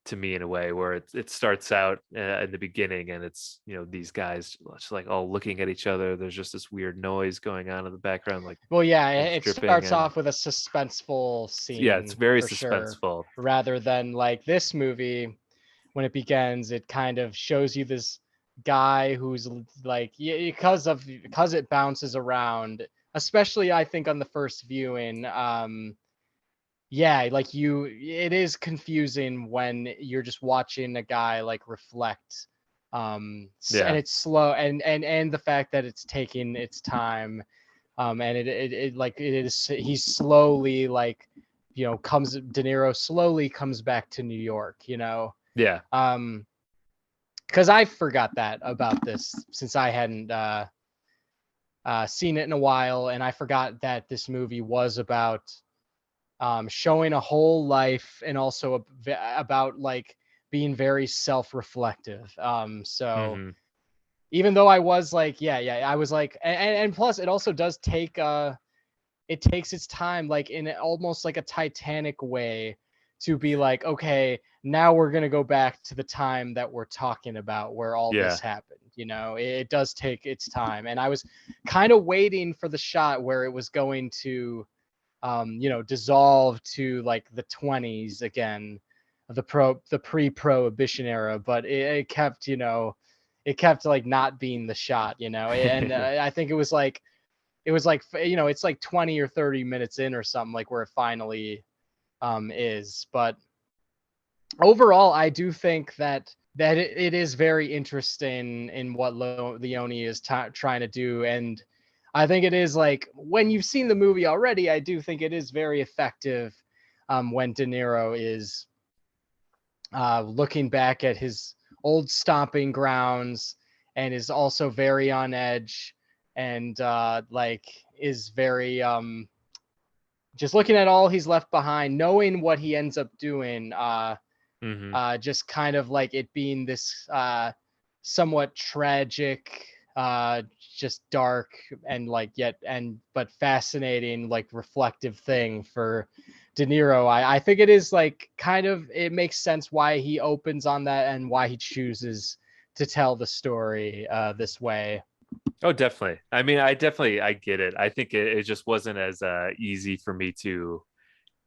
to me, in a way where it starts out in the beginning, and it's, these guys just like all looking at each other. There's just this weird noise going on in the background, like Well, yeah, things it dripping, starts and off with a suspenseful yeah, it's scene very for sure, suspenseful. rather than like this movie. When it begins, it kind of shows you this guy who's like, because it bounces around, especially I think on the first viewing. Yeah, like it is confusing when you're just watching a guy like reflect. And Yeah, it's slow, and the fact that it's taking its time. And it like it is he's slowly like, comes De Niro slowly comes back to New York, yeah, um because I forgot that about this, since I hadn't seen it in a while, and I forgot that this movie was about showing a whole life, and also about like being very self-reflective. So hmm even though I was like, I was like, and plus it also does take it takes its time, like in almost like a Titanic way, to be like, okay, now we're gonna go back to the time that we're talking about where all yeah, this happened. It does take its time, and I was kind of waiting for the shot where it was going to, dissolve to like the 20s again, the pre-prohibition era, but it kept, it kept like not being the shot, and I think it was like it's like 20 or 30 minutes in or something, like where it finally is. But overall, I do think that it is very interesting in what Leone is trying to do. And I think it is, like, when you've seen the movie already, I do think it is very effective, when De Niro is looking back at his old stomping grounds, and is also very on edge, and like is very just looking at all he's left behind, knowing what he ends up doing, just kind of like it being this somewhat tragic, just dark and like but fascinating, like reflective thing for De Niro. I think it is like kind of, it makes sense why he opens on that and why he chooses to tell the story this way. Oh, definitely. I mean, I get it. I think it just wasn't as easy for me to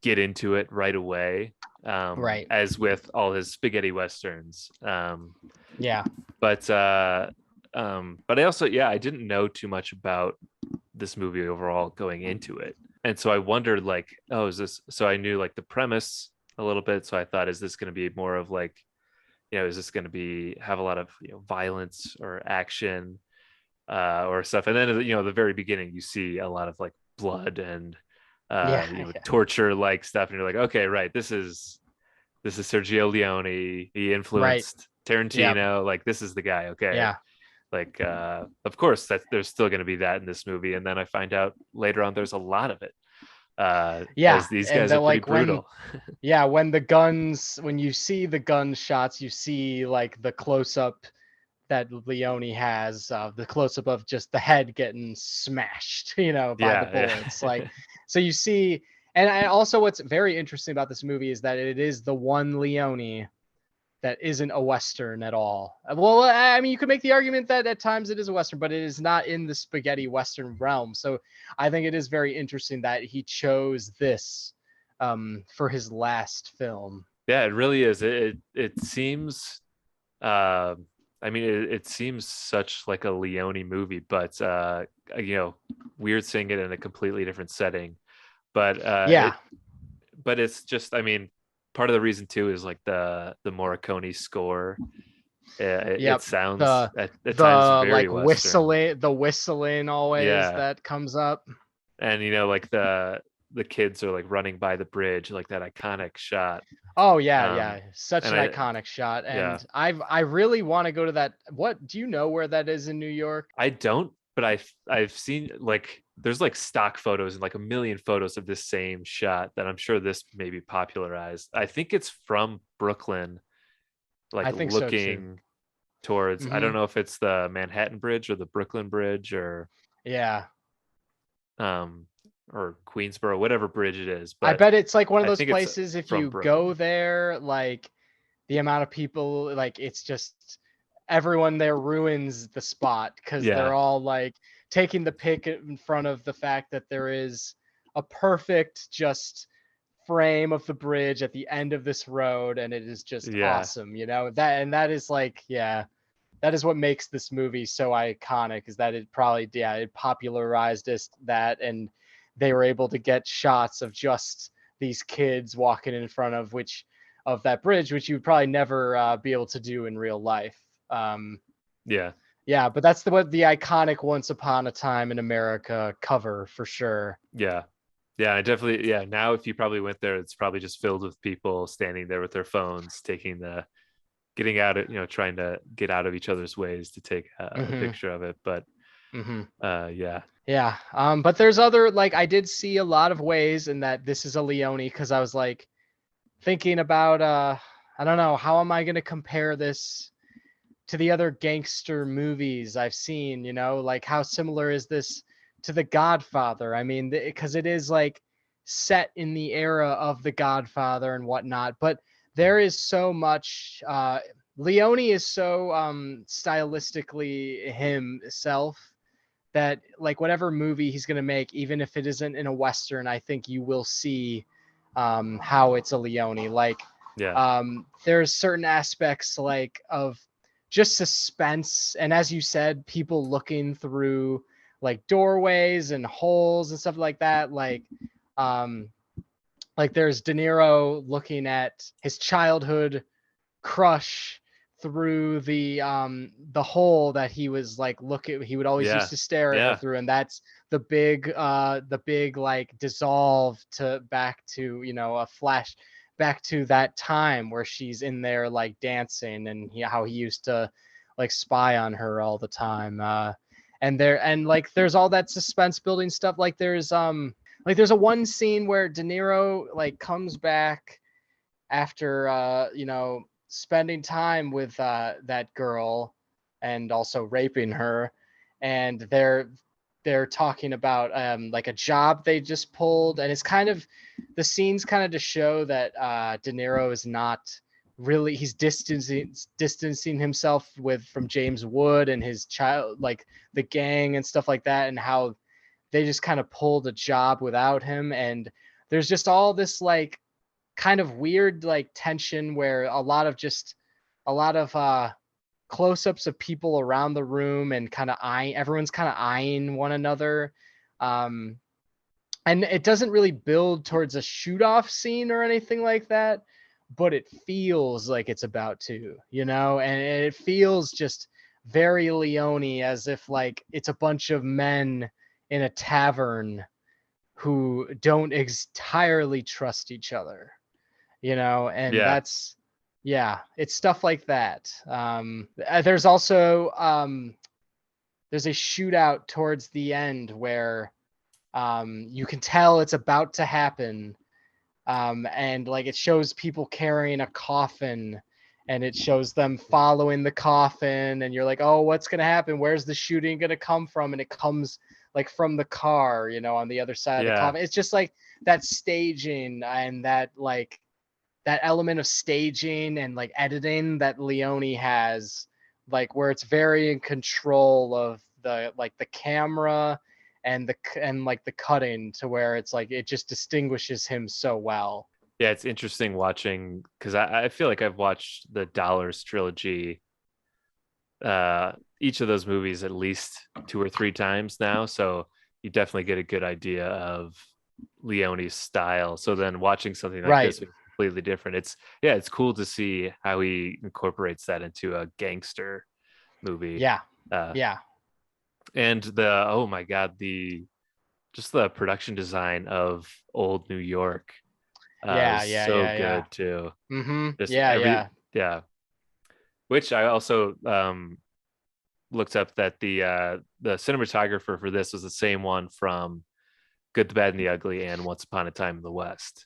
get into it right away, Right. as with all his spaghetti westerns. Yeah. But I also, yeah, I didn't know too much about this movie overall going into it, and so I wondered, like, oh, is this? So I knew like the premise a little bit, so I thought, is this going to be more of like, is this going to be have a lot of violence or action, or stuff? And then the very beginning, you see a lot of like blood and Yeah. torture like stuff, and you're like, okay, right, this is Sergio Leone. He Right. influenced Yeah. Tarantino. Like, this is the guy. Okay. Yeah. Like, of course that there's still going to be that in this movie. And then I find out later on, there's a lot of it, Yeah. as these And guys are that, pretty like, brutal. when you see the gunshots, you see like the close up that Leone has, the close up of just the head getting smashed, by the Yeah. bullets. Like, so you see, and also what's very interesting about this movie is that it is the one Leone that isn't a Western at all. Well, I mean, you could make the argument that at times it is a Western, but it is not in the spaghetti Western realm. So I think it is very interesting that he chose this for his last film. Yeah, it really is. It seems, uh, I mean, it seems such like a Leone movie, but weird seeing it in a completely different setting. But Yeah. it's just, I mean, part of the reason too is like the Morricone score. It Yep. sounds The at times very like Western. whistling always Yeah, that comes up. and like the kids are like running by the bridge, like that iconic shot. Oh yeah, Um, yeah. Such and an I iconic shot. yeah, And I really want to go to that. What do you know where that is in New York? I don't, but I've seen, like, there's like stock photos and like a million photos of this same shot that I'm sure this maybe popularized. I think it's from Brooklyn, I like think so too. looking towards, I Hmm. don't know if it's the Manhattan Bridge or the Brooklyn Bridge, Yeah. um or Queensboro, whatever bridge it is, I but bet it's like one of I those think it's places if from you go Brooklyn. there, like the amount of people, like it's just everyone there ruins the spot because Yeah, they're all like taking the pick in front of the fact that there is a perfect just frame of the bridge at the end of this road and it is just yeah, awesome, that is like, yeah, that is what makes this movie so iconic, is that it probably, yeah, it popularized that, and they were able to get shots of just these kids walking in front of that bridge, which you would probably never be able to do in real life. um yeah, yeah, but that's what the iconic Once Upon a Time in America cover for sure. yeah. Yeah, I definitely, yeah. Now, if you probably went there, it's probably just filled with people standing there with their phones, getting out of, trying to get out of each other's ways to take a Hmm. picture of it. But Hmm. yeah, Yeah. But there's other, like, I did see a lot of ways in that this is a Leone, because I was like thinking about, I don't know, how am I going to compare this to the other gangster movies I've seen, like how similar is this to The Godfather? I mean, because it is like set in the era of The Godfather and whatnot, but there is so much, Leone is so stylistically himself that like whatever movie he's going to make, even if it isn't in a Western, I think you will see how it's a Leone. Like, yeah, there's certain aspects like of just suspense, and as you said, people looking through like doorways and holes and stuff like that. Um, like there's De Niro looking at his childhood crush through the hole that he was like he would always used yeah, to stare at her yeah, through, and that's the big like dissolve to back to, a flash back to that time where she's in there like dancing, and how he used to like spy on her all the time, and like there's all that suspense building stuff. Like there's a one scene where De Niro like comes back after spending time with that girl and also raping her, and they're talking about like a job they just pulled, and it's kind of the scenes kind of to show that De Niro is not really, he's distancing himself from James Wood and his child, like the gang and stuff like that, and how they just kind of pulled a job without him. And there's just all this like kind of weird like tension where a lot of close-ups of people around the room and kind of everyone's kind of eyeing one another. um and it doesn't really build towards a shoot off scene or anything like that, but it feels like it's about to, and it feels just very Leone, as if like it's a bunch of men in a tavern who don't entirely trust each other, and Yeah. that's, yeah, it's stuff like that. There's also there's a shootout towards the end where you can tell it's about to happen, and like it shows people carrying a coffin, and it shows them following the coffin, and you're like, oh, what's gonna happen, where's the shooting gonna come from, and it comes like from the car, on the other side of the Yeah. coffin. It's just like that staging and that like that element of staging and like editing that Leone has, like where it's very in control of the camera and like the cutting, to where it's like it just distinguishes him so well. Yeah, it's interesting watching because I feel like I've watched the Dollars trilogy, each of those movies at least 2 or 3 times now. So you definitely get a good idea of Leone's style. So then watching something like Right. this is completely different. It's cool to see how he incorporates that into a gangster movie. Yeah. Uh, Yeah. and oh my God, the production design of Old New York Yeah. is Yeah. so Yeah. Yeah. good too. Just Yeah. every Yeah. yeah, which I also looked up that the cinematographer for this was the same one from Good, the Bad, and the Ugly and Once Upon a Time in the West.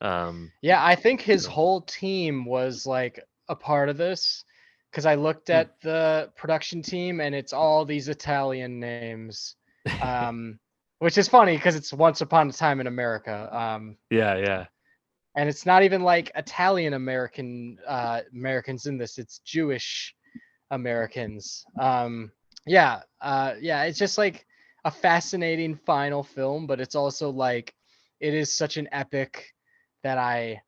Yeah, I think his So, whole team was like a part of this, because I looked hmm. at the production team and it's all these Italian names. Um, which is funny because it's Once Upon a Time in America. Yeah, yeah, And it's not even like Italian Americans in this, it's Jewish Americans. Yeah, it's just like a fascinating final film, but it's also like it is such an epic that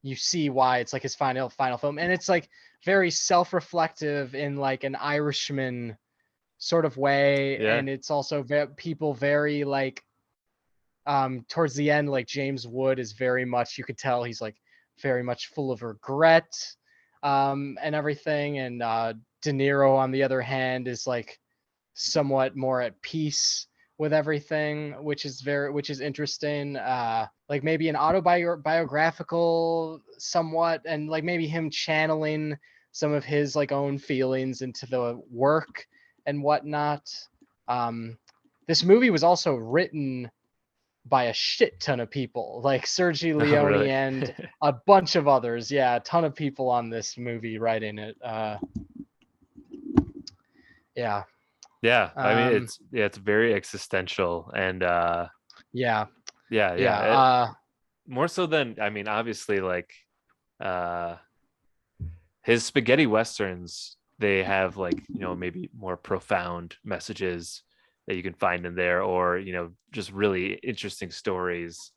you see why it's like his final film, and it's like very self-reflective in like an Irishman sort of way, yeah, and it's also people very like towards the end, like James Wood is very much, you could tell he's like very much full of regret and everything, and De Niro on the other hand is like somewhat more at peace with everything, which is interesting. Like maybe an autobiographical somewhat, and like maybe him channeling some of his like own feelings into the work and whatnot. This movie was also written by a shit ton of people, like Sergio oh, Leone really? and a bunch of others. Yeah, a ton of people on this movie writing it. Yeah. Yeah, I mean Um, it's very existential and yeah. yeah, Yeah. yeah, more so than, I mean, obviously, like uh his spaghetti westerns, they have like, maybe more profound messages that you can find in there, or just really interesting stories.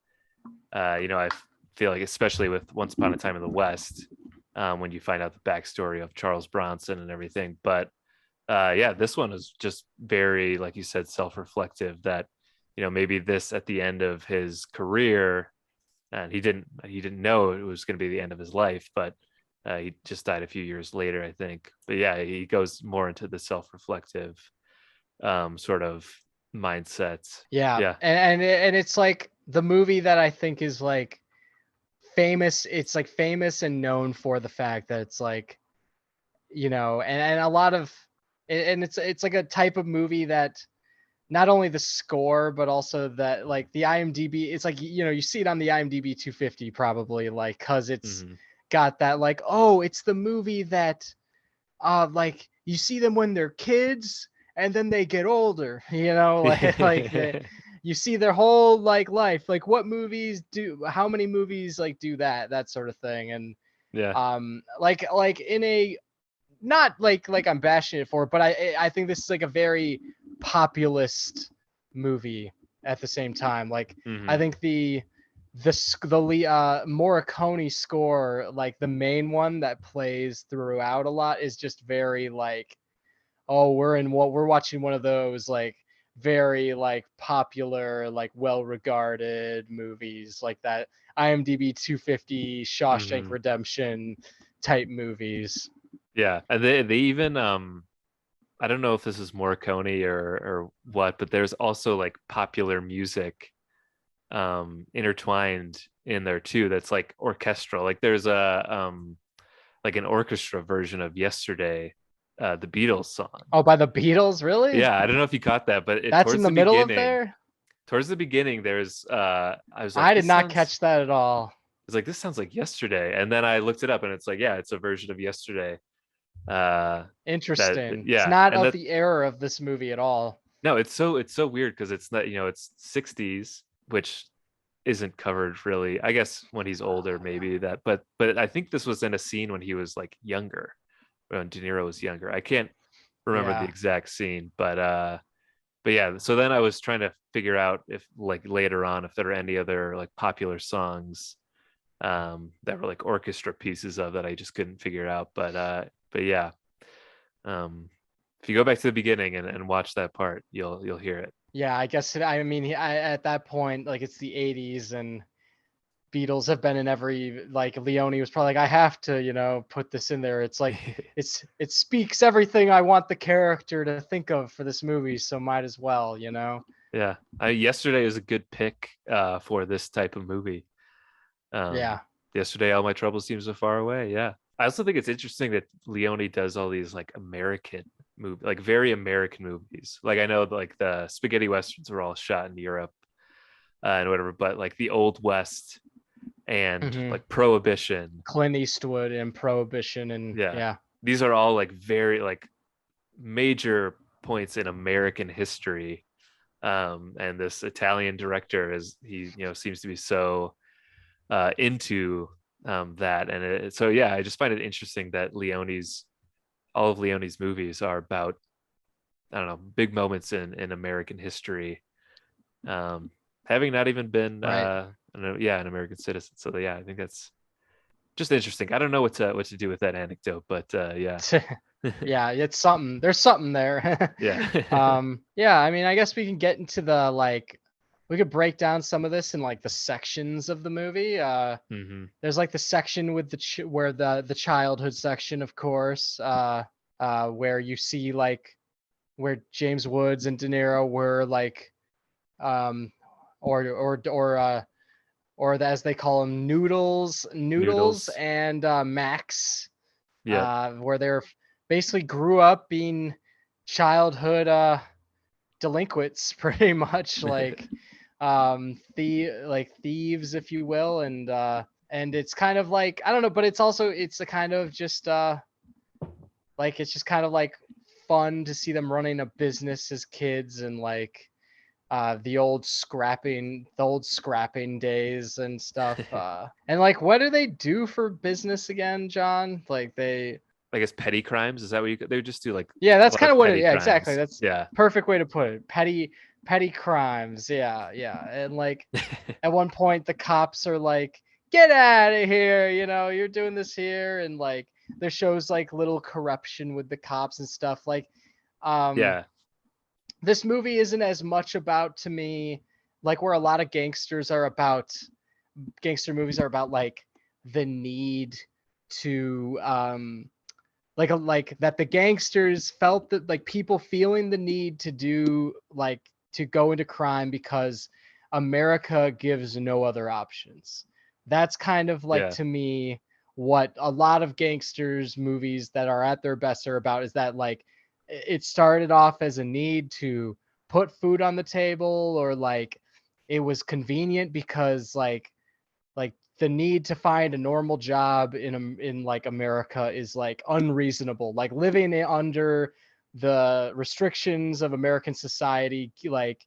I feel like, especially with Once Upon a Time in the West, when you find out the backstory of Charles Bronson and everything. But yeah, this one is just very, like you said, self-reflective, that maybe this at the end of his career, and he didn't know it was going to be the end of his life, but he just died a few years later, I think. But yeah, he goes more into the self-reflective sort of mindset. Yeah. Yeah. And it's like the movie that I think is like famous. It's like famous and known for the fact that it's like, and a lot of and it's like a type of movie that not only the score but also that like the IMDb, it's like, you know, you see it on the IMDb 250 probably, like, cuz it's Mhm. got that like, oh, it's the movie that like you see them when they're kids and then they get older, you know, like you see their whole like life. Like what movies do, how many movies like do that sort of thing. And Yeah. like in a, not like I'm bashing it for it, but I think this is like a very populist movie at the same time. Like I Mhm. think the Morricone score, like the main one that plays throughout a lot, is just very like, oh, we're watching one of those like very like popular, like well regarded movies, like that IMDb 250 Shawshank Mhm. Redemption type movies. Yeah. And they even I don't know if this is Morricone or what, but there's also like popular music intertwined in there too that's like orchestral. Like there's a like an orchestra version of Yesterday, the Beatles song. Oh, by the Beatles, really? Yeah, I don't know if you caught that, but That's in the middle of there? towards the beginning there's I was like, I did this not sounds, catch that at all. it's like this sounds like Yesterday. And then I looked it up and it's like, yeah, it's a version of Yesterday. Uh that Interesting. It's yeah, not and of that the era of this movie at all. no, it's so weird because it's not, you know, it's 60s, which isn't covered really. I guess when he's older, maybe that, but I think this was in a scene when he was like younger, when De Niro was younger. I can't remember the Yeah. exact scene, but yeah. So then I was trying to figure out if like later on if there are any other like popular songs that were like orchestra pieces of that I just couldn't figure out. But yeah, um, if you go back to the beginning and watch that part, you'll hear it. Yeah, I guess I mean at that point, like it's the 80s and Beatles have been in every, like Leone was probably like, I have to, you know, put this in there. It's like it speaks everything I want the character to think of for this movie, so might as well, you know. Yeah, Yesterday is a good pick for this type of movie. Um, Yeah. Yesterday, all my troubles seem so far away. Yeah, I also think it's interesting that Leone does all these like American movie, like very American movies. Like I know like the spaghetti westerns were all shot in Europe and whatever, but like the Old West and Hmm. like Prohibition, Clint Eastwood and Prohibition and yeah, yeah. these are all like very like major points in American history. And this Italian director is, he, you know, seems to be so into that, and so yeah, I just find it interesting that all of Leone's movies are about, I don't know, big moments in American history, um, having not even been Right. I don't know, yeah, an American citizen. So yeah, I think that's just interesting. I don't know what to do with that anecdote, but yeah. Yeah, it's something. There's something there. Yeah. Yeah, I mean, I guess we can get into the like, we could break down some of this in like the sections of the movie. Hmm. There's like the section with where the childhood section, of course, where you see like where James Woods and De Niro were like, um, or as they call them, Noodles Noodles. and Max, Yep. where they're basically grew up being childhood delinquents, pretty much like thieves, if you will. And it's kind of like, I don't know, but it's also, it's a kind of just like, it's just kind of like fun to see them running a business as kids, and like the old scrapping days and stuff. And like, what do they do for business again, John? Like they, I guess petty crimes, is that what they would just do, like yeah, a that's lot kind of of what it, petty yeah, exactly. crimes. That's Yeah. perfect way to put it. Petty crimes. Yeah, yeah. And like at one point the cops are like, get out of here, you know, you're doing this here. And like there shows like little corruption with the cops and stuff. Like um Yeah. this movie isn't as much about, to me, like where a lot of gangster movies are about like the need to like that the gangsters felt that like people feeling the need to do like to go into crime because America gives no other options. That's kind of like, Yeah. to me, what a lot of gangsters movies that are at their best are about, is that like it started off as a need to put food on the table, or like it was convenient because like the need to find a normal job in like America is like unreasonable. Like living under the restrictions of American society, like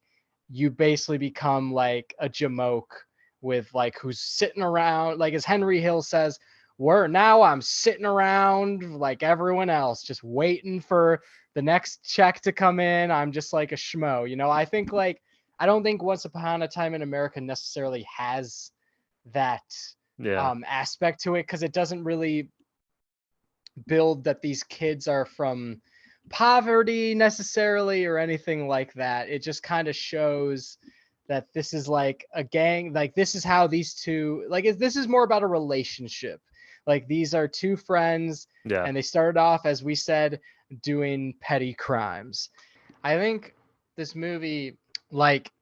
you basically become like a jamoke with like who's sitting around, like as Henry Hill says, I'm sitting around like everyone else, just waiting for the next check to come in. I'm just like a schmo, you know. I don't think Once Upon a Time in America necessarily has that Yeah. aspect to it, because it doesn't really build that these kids are from poverty necessarily or anything like that. It just kind of shows that this is like a gang, like this is how these two, like this is more about a relationship. Like these are two friends, Yeah. and they started off, as we said, doing petty crimes. I think this movie, like,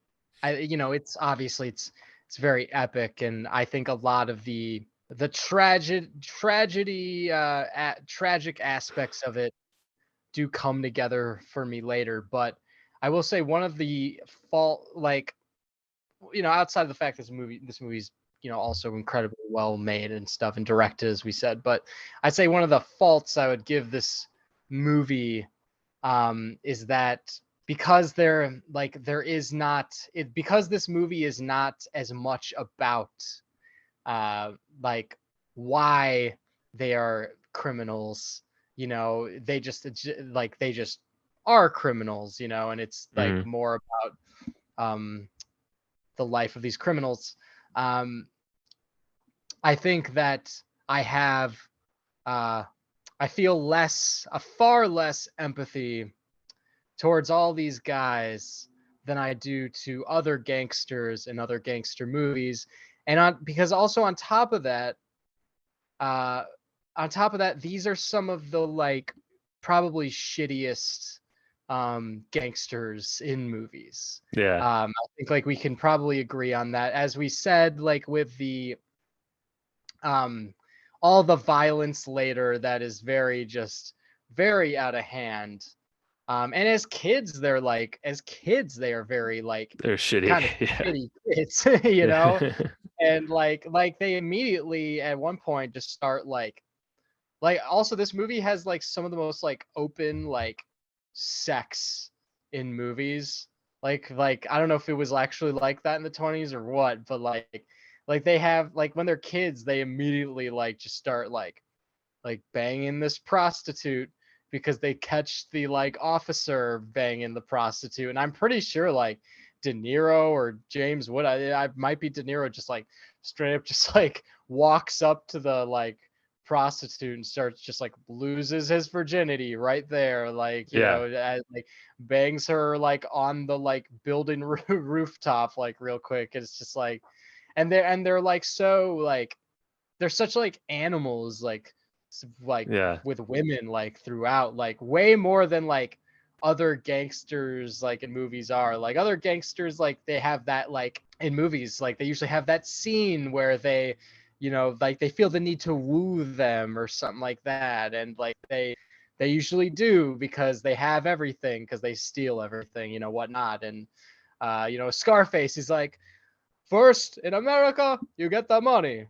it's obviously it's very epic, and I think a lot of the tragic aspects of it do come together for me later. But I will say one of the fault, like, outside of the fact this movie's also incredibly well made and stuff and directed, as we said, but I'd say one of the faults I would give this movie is that because this movie is not as much about uh like why they are criminals. They just are criminals, and it's like Mhm. more about the life of these criminals. um I think that I have uh I feel far less empathy towards all these guys than I do to other gangsters and other gangster movies. Because also uh, on top of that, these are some of the like probably shittiest gangsters in movies. Yeah. I think like we can probably agree on that. As we said, like with the um, all the violence later, that is very out of hand. And as kids, they are very like They're shitty. kind of Yeah. shitty kids, and like they immediately at one point just start like also this movie has like some of the most like open like sex in movies. Like I don't know if it was actually like that in the 20s or what, but like they have like when they're kids, they immediately like just start like banging this prostitute because they catch the like officer banging the prostitute. And I'm pretty sure like De Niro or James Wood, I might be De Niro, just like straight up just like walks up to the like prostitute and starts just like loses his virginity right there, like Yeah. like bangs her like on the like building rooftop like real quick. It's just like, and they're like so like they're such like animals, like Yeah. with women like throughout, like way more than like other gangsters like in movies are. Like other gangsters, like they have that like in movies, like they usually have that scene where they like they feel the need to woo them or something like that, and like they usually do because they have everything, because they steal everything, whatnot. And Scarface is like, first in America you get the money,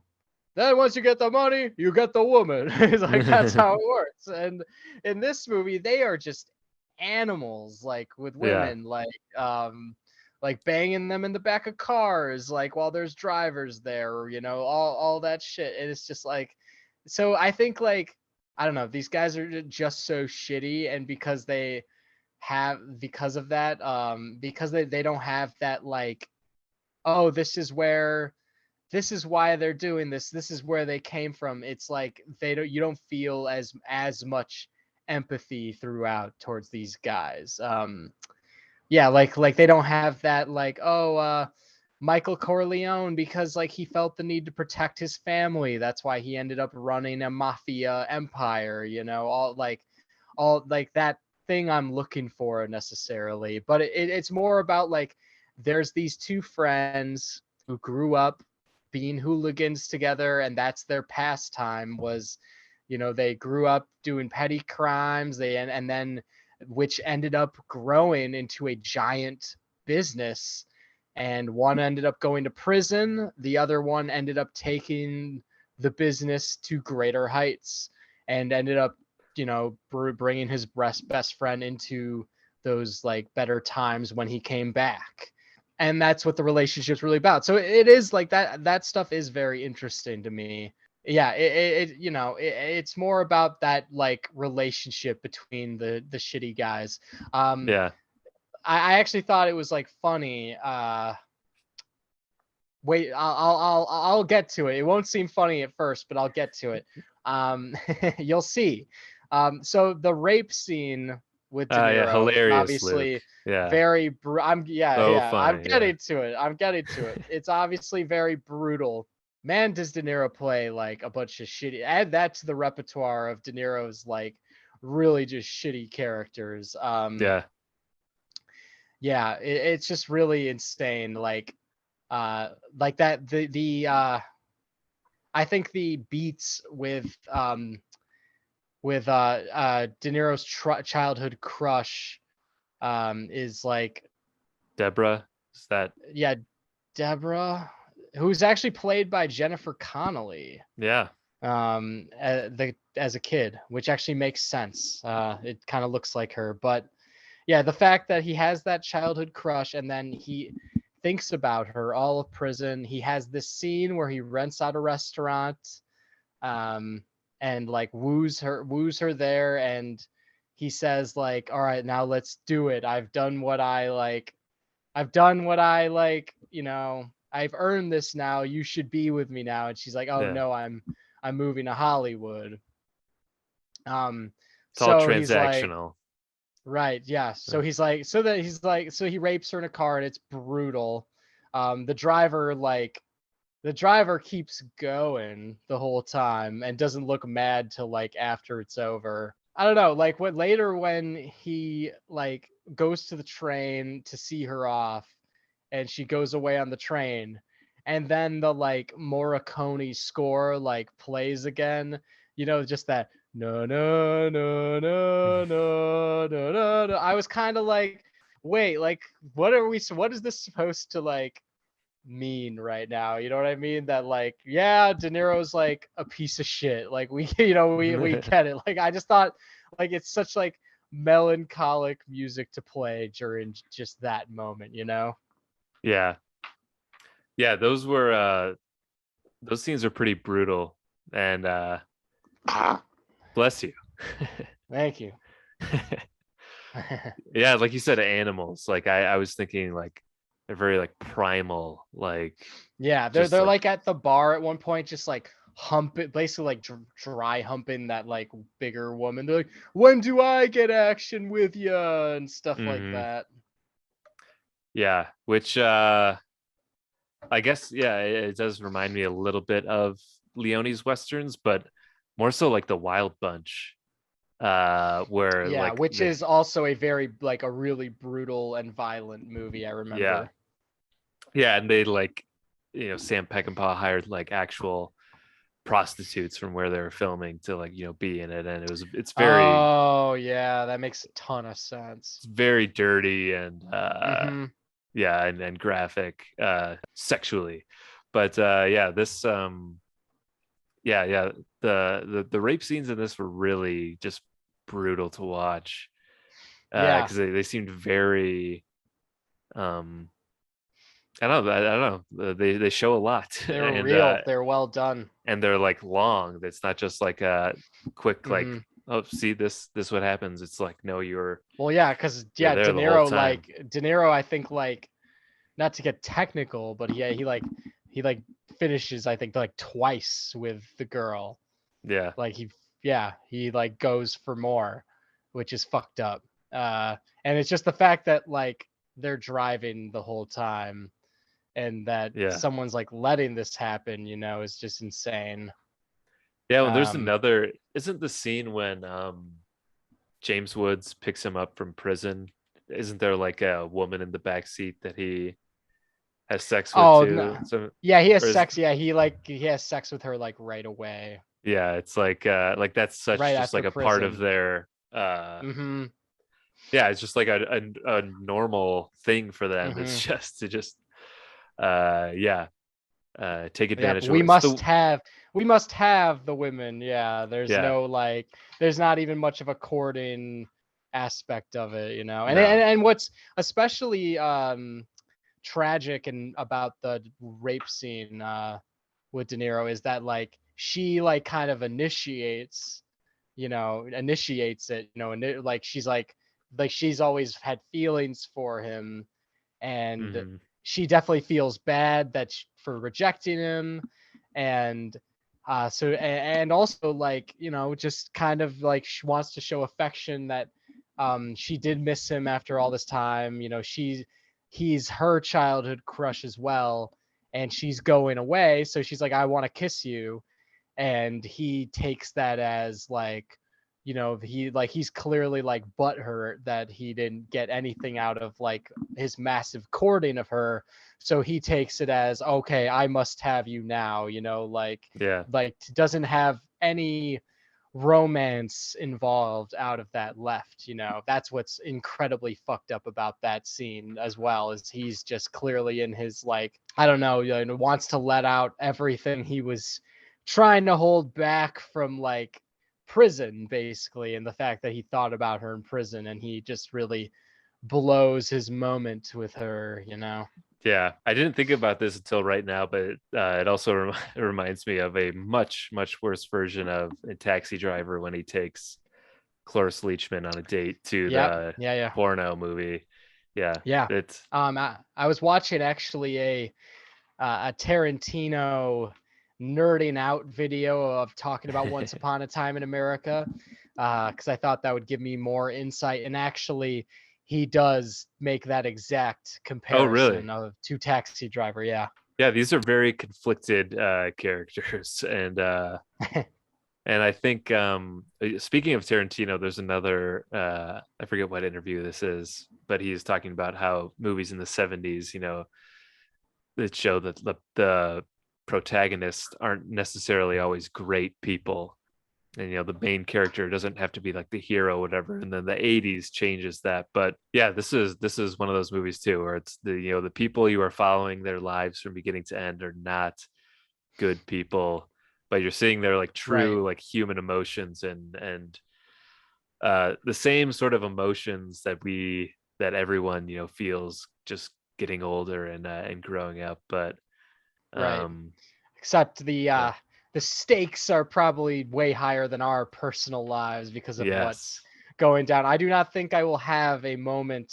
then once you get the money, you get the woman. It's like that's how it works. And in this movie, they are just animals, like with Yeah. women, like banging them in the back of cars, like while there's drivers there, or all that shit. And it's just like, so I think like I don't know, these guys are just so shitty, and because of that, because they don't have that like, oh, this is why they're doing this. This is where they came from. It's like you don't feel as much empathy throughout towards these guys. Yeah, like they don't have that like, oh, Michael Corleone, because like he felt the need to protect his family. That's why he ended up running a mafia empire, all like that thing I'm looking for necessarily. But it's more about like there's these two friends who grew up being hooligans together, and that's their pastime was, they grew up doing petty crimes. And then which ended up growing into a giant business. And one ended up going to prison. The other one ended up taking the business to greater heights and ended up, bringing his best friend into those like better times when he came back. And that's what the relationship's really about. So it is like that stuff is very interesting to me. Yeah, it's more about that like relationship between the shitty guys. Yeah. I actually thought it was like funny. Wait, I'll get to it. It won't seem funny at first, but I'll get to it. You'll see. So the rape scene with De Yeah, Niro is hilarious, Luke. obviously Yeah. very I'm So I'm funny. Yeah. getting to it. I'm getting to it. It's obviously very brutal. Man, does De Niro play like a bunch of shitty. Add that to the repertoire of De Niro's like really just shitty characters. Yeah. Yeah, it's just really insane. Like that I think the beats with De Niro's childhood crush is like, Deborah. Is that? yeah, Deborah, who's actually played by Jennifer Connelly Yeah. as a kid, which actually makes sense. It kind of looks like her, but yeah, the fact that he has that childhood crush and then he thinks about her all of prison. He has this scene where he rents out a restaurant and like woos her there, and he says like, all right, now let's do it. I've done what I like, I've earned this now. You should be with me now. And she's like, oh Yeah. no, I'm moving to Hollywood. It's all So he's like, transactional. right, yeah. So he's like, so he rapes her in a car and it's brutal. The driver keeps going the whole time and doesn't look mad till like after it's over. I don't know, like when he like goes to the train to see her off and she goes away on the train and then the like Morricone score like plays again, just that no no no no no no no no. I was kind of like, wait, like what is this supposed to like mean right now? You know what I mean? That like, yeah, De Niro's like a piece of shit. Like we we get it. Like I just thought like it's such like melancholic music to play during just that moment, Yeah. Yeah, those scenes are pretty brutal. And bless you. Thank you. Yeah, like you said, animals. Like I was thinking like they're very like primal, like Yeah, they're like at the bar at one point, just like humping, basically like dry humping that like bigger woman. They're like, when do I get action with you and stuff like that. Yeah, which I guess it does remind me a little bit of Leone's westerns, but more so like the Wild Bunch, where Yeah, like which is also a very like a really brutal and violent movie, I remember. Yeah, and they like, Sam Peckinpah hired like actual prostitutes from where they were filming to like be in it, and it's very, oh yeah, that makes a ton of sense. it's very dirty and yeah, and graphic sexually, but this the rape scenes in this were really just brutal to watch, because they seemed very I don't know. They show a lot. They're and real. They're well done. and they're like long. It's not just like a quick like, oh, see this what happens. It's like, no, well, yeah, because you're there the whole time. De Niro, I think like, not to get technical, but yeah, he finishes, I think, like twice with the girl. Yeah. Like he like goes for more, which is fucked up. And it's just the fact that like they're driving the whole time and that someone's like letting this happen, is just insane. Yeah, well, there's another, isn't the scene when James Woods picks him up from prison? Isn't there like a woman in the back seat that he has sex with too? No. So, yeah, he has sex. Yeah, he has sex with her like right away. Yeah, it's like that's such right just like a prison. part of their Yeah, it's just like a normal thing for them. It's Hmm. just to just yeah, take Yep, advantage of it. So we must have the women. Yeah, there's yeah, no like, there's not even much of a courting aspect of it, you know. And no. and what's especially tragic and about the rape scene with De Niro is that like she like kind of initiates it, you know, and like she's always had feelings for him, and Hmm. she definitely feels bad for rejecting him, and and also like, you know, just kind of like she wants to show affection that she did miss him after all this time, you know. He's her childhood crush as well, and she's going away, so she's like, I want to kiss you. And he takes that as like, you know, he's clearly like butthurt that he didn't get anything out of like his massive courting of her, so he takes it as, okay, I must have you now, you know, Yeah, like doesn't have any romance involved out of that left, you know. That's what's incredibly fucked up about that scene as well, is he's just clearly in his like, I don't know, you know, wants to let out everything he was trying to hold back from like prison, basically, and the fact that he thought about her in prison, and he just really blows his moment with her, you know. yeah. I didn't think about this until right now, but it also reminds me of a much worse version of a Taxi Driver when he takes Cloris Leachman on a date to Yep. the Yeah. porno movie. Yeah, Yeah. it's I was watching actually a Tarantino nerding out video of talking about Once Upon a Time in America, because I thought that would give me more insight. And actually, he does make that exact oh really? comparison of to Taxi Driver. Yeah. Yeah, these are very conflicted characters, and I think speaking of Tarantino, there's another I forget what interview this is, but he's talking about how movies in the 70s, you know, that show that the protagonists aren't necessarily always great people, and you know the main character doesn't have to be like the hero or whatever. And then the 80s changes that. But yeah, this is one of those movies too, where it's the, you know, the people you are following their lives from beginning to end are not good people, but you're seeing their like Right. true like human emotions, and the same sort of emotions that everyone, you know, feels just getting older and growing up. But Right. um Except yeah, the stakes are probably way higher than our personal lives because of what's yes. going down. I do not think I will have a moment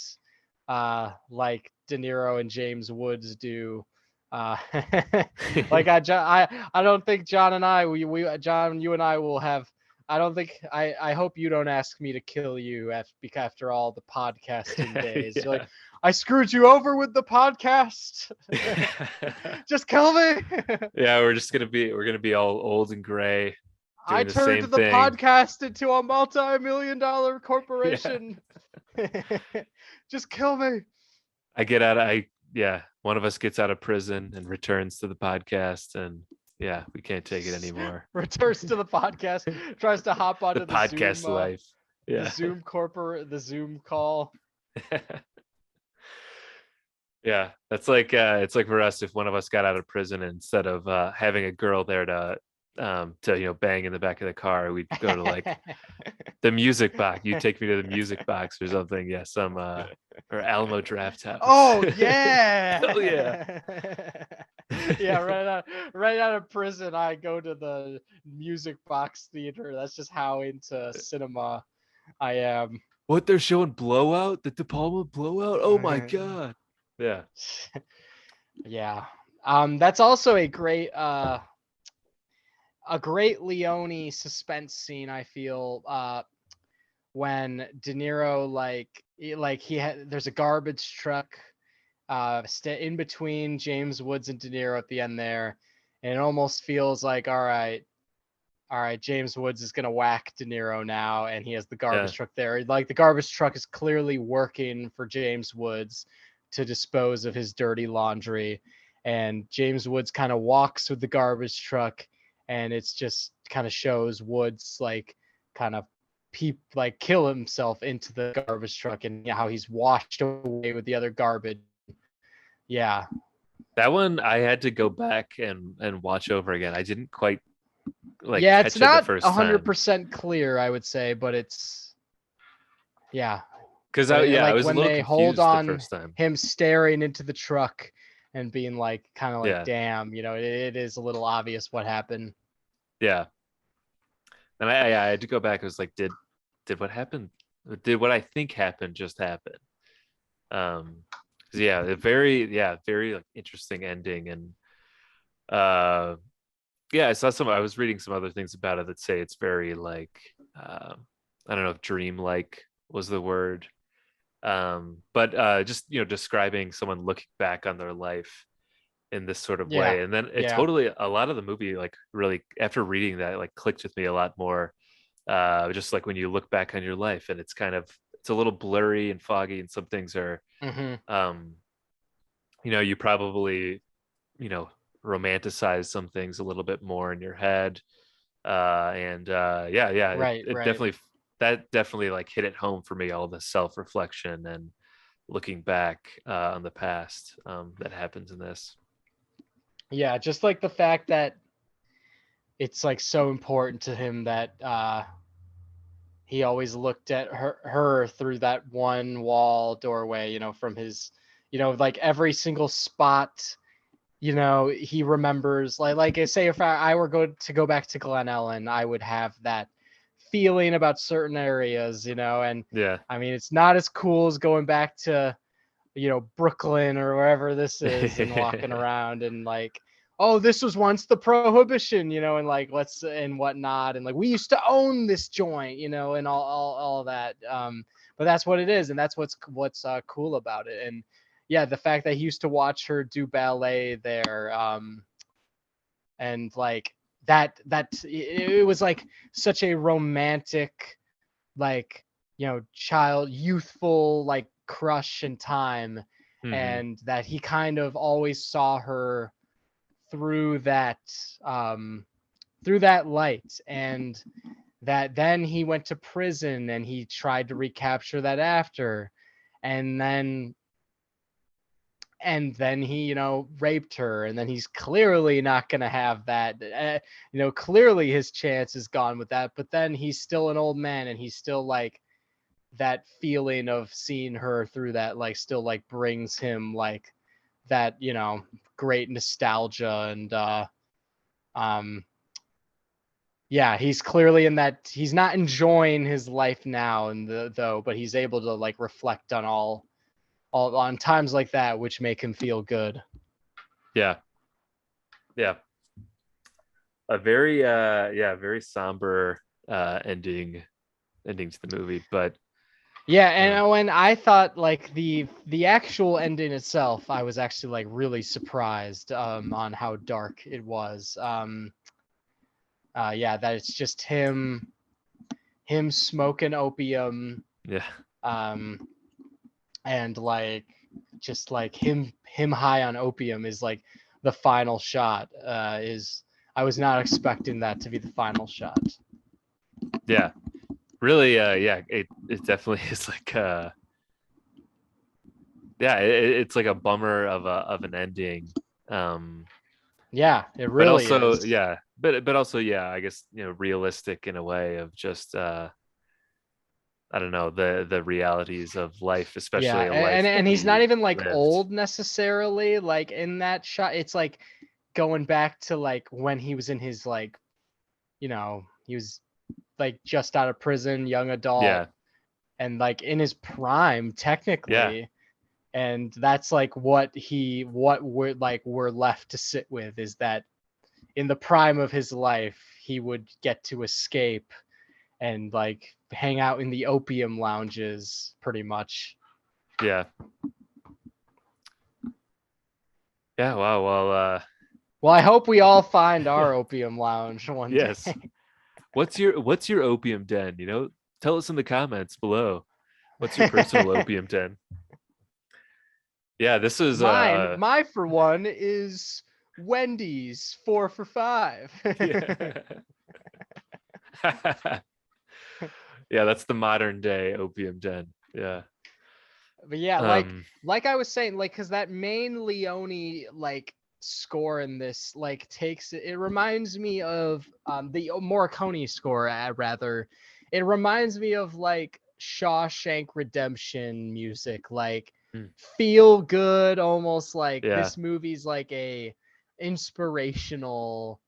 like De Niro and James Woods do. Uh, like I don't think John and I we John, you and I will have. I don't think I hope you don't ask me to kill you after all the podcasting days. You're like, Yeah. I screwed you over with the podcast. Just kill me. Yeah, we're gonna be all old and gray I doing the turned same the thing. podcast into a multi-million-dollar Yeah. corporation. Just kill me. I get out I yeah, one of us gets out of prison and returns to the podcast, and yeah, we can't take it anymore. Returns to the podcast, tries to hop The onto podcast life. The Yeah. Zoom corporate, the Zoom call. Yeah, that's like it's like for us, if one of us got out of prison, instead of having a girl there to you know, bang in the back of the car, we'd go to like the music box. You take me to the music box or something. Yeah, some or Alamo Draft House. Oh Hell yeah. yeah. Yeah, right out of prison, I go to the music box theater. That's just how into cinema I am. What, they're showing Blowout, the De Palma Blowout? Oh my god. Yeah. Yeah. That's also a great Leone suspense scene, I feel, when De Niro there's a garbage truck in between James Woods and De Niro at the end there, and it almost feels like, all right, James Woods is gonna whack De Niro now, and he has the Yeah. garbage truck there. Like the garbage truck is clearly working for James Woods to dispose of his dirty laundry, and James Woods kind of walks with the garbage truck, and it's just kind of shows Woods like kind of kill himself into the garbage truck, and how he's washed away with the other garbage. Yeah. That one I had to go back and watch over again. I didn't quite like Yeah, it's catch it the not first time. 100% clear, I would say, but it's yeah. Because But I like was a when little they hold confused the on first time. him staring into the truck and being like, kind of like, Yeah. damn, it is a little obvious what happened. Yeah. And I had to go back. I was like, did what happened? Did what I think happened just happen? Very like interesting ending. And I saw I was reading some other things about it that say it's very like I don't know if dreamlike was the word. But just describing someone looking back on their life in this sort of Yeah. way. And then it Yeah. totally, a lot of the movie like really, after reading that, like clicked with me a lot more. Just like when you look back on your life, and it's a little blurry and foggy, and some things are you probably romanticize some things a little bit more in your head. Right. It definitely like hit it home for me, all the self-reflection and looking back on the past that happens in this. Yeah, just like the fact that it's like so important to him that he always looked at her through that one wall doorway, from his, like every single spot, he remembers, like I say, if I were to go back to Glen Ellen, I would have that feeling about certain areas, and Yeah. I mean, it's not as cool as going back to, Brooklyn or wherever this is, and walking around and like, oh, this was once the Prohibition, and like and whatnot, and like we used to own this joint, and all that. But that's what it is, and that's what's cool about it. And yeah, the fact that he used to watch her do ballet there, and like that it was like such a romantic, like, youthful, like, crush and time. And that he kind of always saw her through that light, and that then he went to prison and he tried to recapture that after, and then he raped her, and then he's clearly not going to have that. Clearly his chance is gone with that, but then he's still an old man, and he's still like, that feeling of seeing her through that, like, still like brings him like that, great nostalgia. And yeah, he's clearly in that, he's not enjoying his life now, and though, but he's able to like reflect on all on times like that, which make him feel good. Yeah. A very somber ending to the movie, but yeah. And when I thought like the actual ending itself, I was actually like really surprised on how dark it was. That it's just him smoking opium, and like just like him high on opium is like the final shot. I was not expecting that to be the final shot. Yeah, really. It definitely is like it's like a bummer of an ending. Yeah, it But really also, is. but also, I guess, realistic in a way of just I don't know, the realities of life, especially Yeah, a life and that he's not he even like lived. old necessarily, like in that shot. It's like going back to like when he was in his, like, he was like just out of prison, young adult, Yeah, and like in his prime yeah, technically. And that's like what we're left to sit with, is that in the prime of his life he would get to escape and like hang out in the opium lounges pretty much. yeah. Wow. Well, I hope we all find our opium lounge one yes. day. What's your opium den? Tell us in the comments below. What's your personal opium den? Yeah, this is My for one is Wendy's 4 for $5. yeah. Yeah, that's the modern day Opium Den. Yeah. But yeah, Um, like I was saying, like, because that main Leone like score in this like takes it reminds me of the Morricone score, rather. It reminds me of like Shawshank Redemption music, like mm, feel good, almost like yeah. this movie's like a inspirational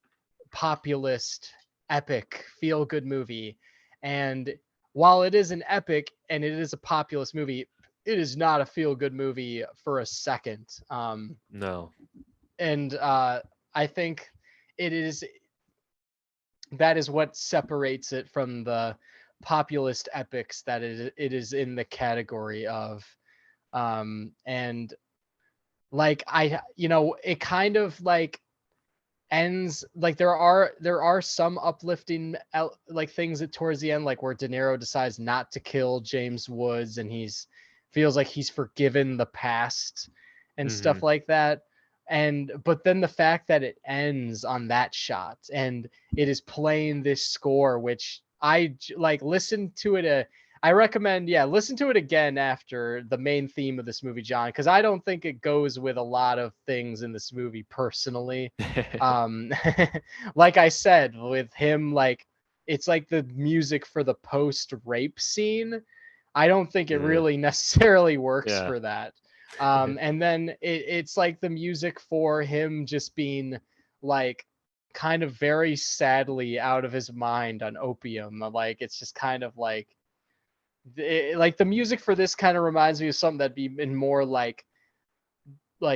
populist epic feel good movie. And while it is an epic and it is a populist movie, it is not a feel good movie for a second. No. And I think it is that is what separates it from the populist epics that it is in the category of. And like it kind of like ends like there are some uplifting like things at towards the end, like where De Niro decides not to kill James Woods and he's feels like he's forgiven the past and Hmm. stuff like that. And but then the fact that it ends on that shot and it is playing this score, which like listen to it I recommend, yeah, listen to it again after the main theme of this movie, John, because I don't think it goes with a lot of things in this movie personally. um like I said, with him, like it's like the music for the post rape scene. I don't think it Yeah. really necessarily works Yeah. for that. And then it's like the music for him just being like kind of very sadly out of his mind on opium. Like it's just kind of like the music for this kind of reminds me of something that'd be in more like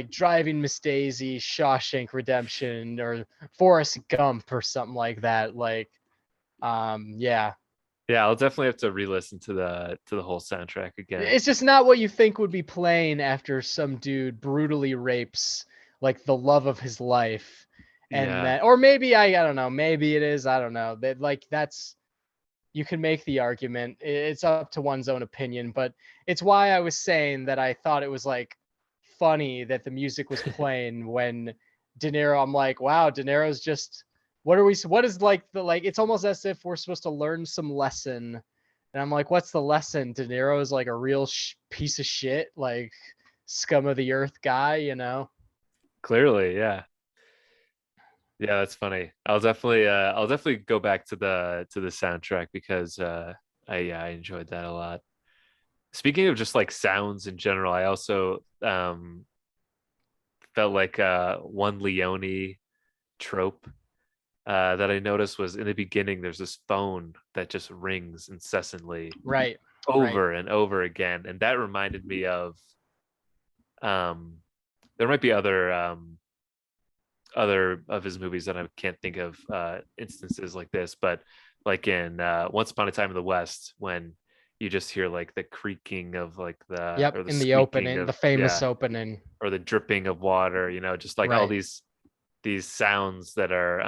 Driving Miss Daisy, Shawshank Redemption, or Forrest Gump or something like that. Like, yeah, Yeah, I'll definitely have to re-listen to the whole soundtrack again. it's just not what you think would be playing after some dude brutally rapes like the love of his life, and Yeah. that, or maybe I don't know, maybe it is, I don't know, that like that's you can make the argument. It's up to one's own opinion, but it's why I was saying that I thought it was like funny that the music was playing when De Niro. I'm like, wow, De Niro's just what is like the like it's almost as if we're supposed to learn some lesson. And I'm like, what's the lesson? De Niro is like a real piece of shit, like scum of the earth guy, you know? Clearly, yeah. Yeah, that's funny. I'll definitely go back to the soundtrack because I enjoyed that a lot. Speaking of just like sounds in general, I also felt like one Leone trope that I noticed was in the beginning there's this phone that just rings incessantly Right. Right. over and over again. And that reminded me of um there might be other of his movies that I can't think of instances like this, but like in Once Upon a Time in the West, when you just hear like the creaking of like the Yep. or the In the squeaking opening, the of, famous yeah, opening. or the dripping of water, just like all Right. these sounds that are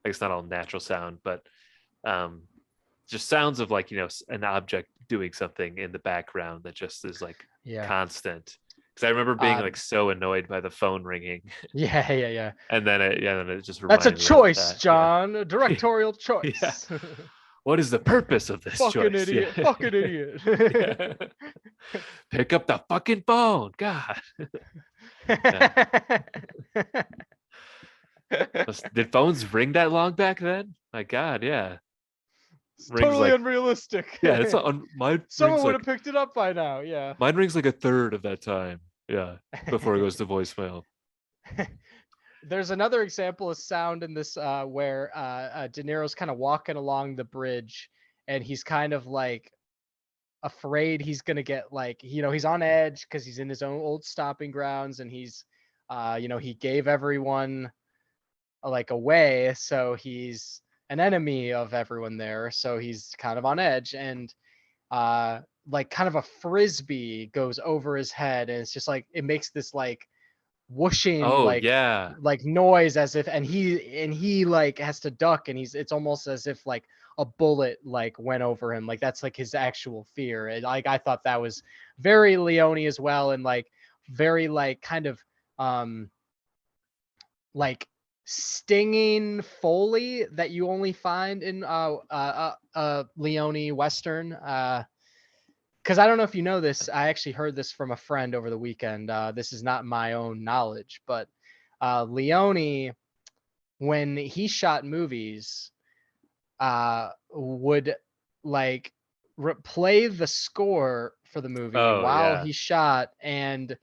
like it's not all natural sound, but um just sounds of like an object doing something in the background that just is like Yeah. constant. Because I remember being Uh, like so annoyed by the phone ringing, yeah. Yeah. Yeah. then it just That's a reminded me of choice, that. Yeah. John. A directorial Yeah. choice. What is the purpose of this Fucking choice? Yeah. idiot. Fucking idiot. Yeah. Pick up the fucking phone. God. Yeah. Did phones ring that long back then? My God, yeah. It's Rings totally like, unrealistic. yeah, it's not mine Someone rings would have like picked it up by now. Yeah. mine rings like a third of that time. Yeah. Before it goes to voicemail. There's another example of sound in this where De Niro's kind of walking along the bridge and he's kind of like afraid he's gonna get like he's on edge because he's in his own old stopping grounds and he's he gave everyone like away, so he's an enemy of everyone there, so he's kind of on edge. And uh like kind of a frisbee goes over his head and it's just like it makes this like whooshing Oh yeah. like noise as if, and he like has to duck, and it's almost as if like a bullet like went over him, like that's like his actual fear. And like I thought that was very Leone as well, and like very like kind of um like stinging foley that you only find in Leone Western. Because I don't know if you know this, I actually heard this from a friend over the weekend. This is not my own knowledge, but Leone, when he shot movies, would like play the score for the movie Oh while yeah. he shot, and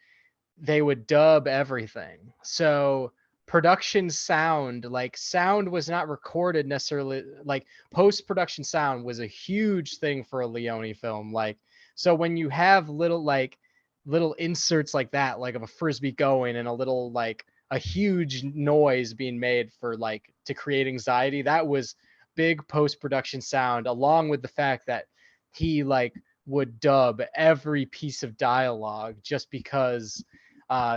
they would dub everything. So production sound, like sound was not recorded necessarily, like post-production sound was a huge thing for a Leone film. Like, so when you have little inserts like that, like of a frisbee going and a little like a huge noise being made for like to create anxiety, that was big post-production sound, along with the fact that he like would dub every piece of dialogue just because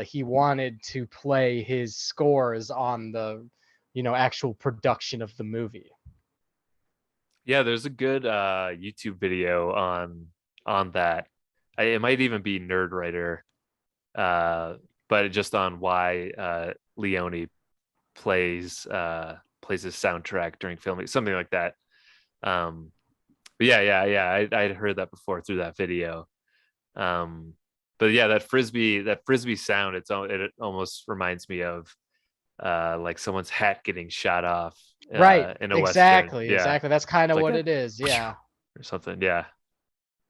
he wanted to play his scores on the, actual production of the movie. Yeah, there's a good YouTube video on that. It might even be Nerd Writer, uh, but just on why Leone plays his soundtrack during filming, something like that. Um, but yeah. I'd heard that before through that video. Um, but yeah, that frisbee sound, it almost reminds me of like someone's hat getting shot off Right. in a western. Exactly. Yeah, Exactly. That's kind it's of like what a it is. Yeah. or something. Yeah,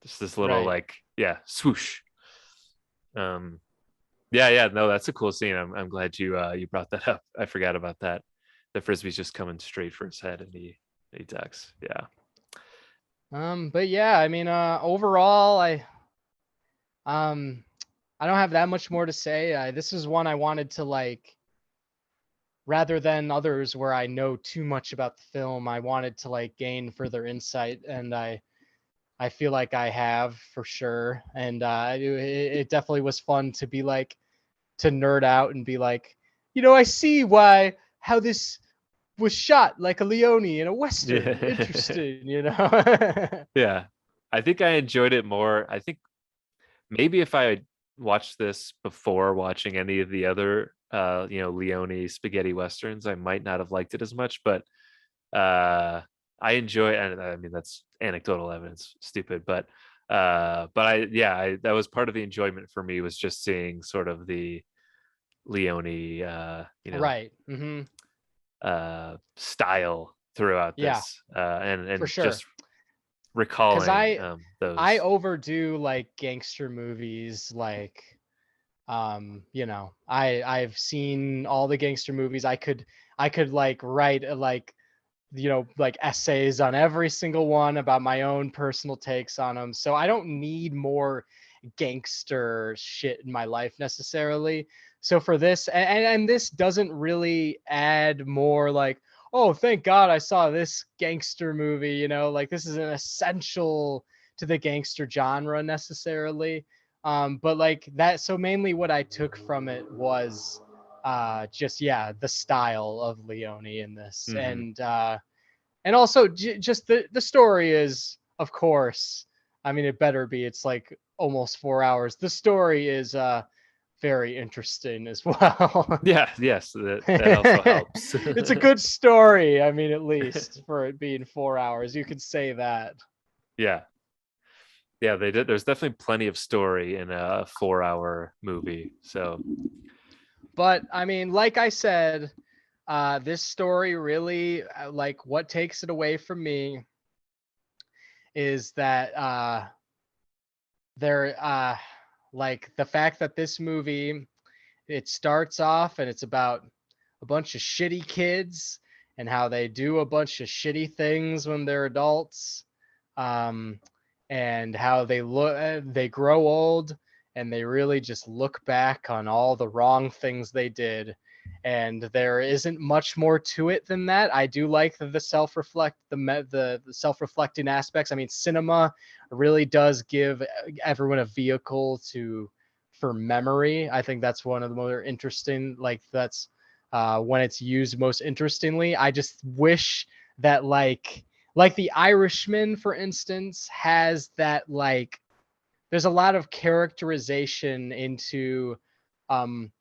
just this little Right. like swoosh. Um, yeah. No, that's a cool scene. I'm glad you brought that up. I forgot about that. The frisbee's just coming straight for his head, and he ducks. Yeah. But yeah, I mean, overall, um, I don't have that much more to say. This is one I wanted to like, rather than others where I know too much about the film, I wanted to like gain further insight, and I feel like I have for sure. And it definitely was fun to be like, to nerd out and be like, I see how this was shot like a Leone in a Western. Yeah. Interesting. Yeah. I think I enjoyed it more. I think maybe if I had watched this before watching any of the other Leone spaghetti westerns, I might not have liked it as much, but I enjoy, and I mean that's anecdotal evidence, stupid, but that was part of the enjoyment for me, was just seeing sort of the Leone Right. Mm-hmm. style throughout Yeah, this, for and sure. just Cause recalling I those. overdo like gangster movies, like I've seen all the gangster movies. I could like write like, like essays on every single one about my own personal takes on them. So I don't need more gangster shit in my life necessarily. So for this, and this doesn't really add more like, oh, thank God I saw this gangster movie, like this is an essential to the gangster genre necessarily. But like that, so mainly what I took from it was just, yeah, the style of Leone in this. Hmm. And also just the story is, of course, I mean, it better be, it's like almost 4 hours. The story is very interesting as well. Yeah, yes, that also helps. It's a good story, I mean, at least for it being 4 hours, you could say that. Yeah, yeah, they did. There's definitely plenty of story in a 4 hour movie. So But I mean, like I said, this story really, like what takes it away from me is that there like the fact that this movie, it starts off and it's about a bunch of shitty kids and how they do a bunch of shitty things when they're adults, um, and how they grow old and they really just look back on all the wrong things they did, and there isn't much more to it than that. I do like the self-reflecting aspects. I mean, cinema really does give everyone a vehicle to for memory. I think that's one of the more interesting, like that's when it's used most interestingly. I just wish that like The Irishman, for instance, has that, like there's a lot of characterization into um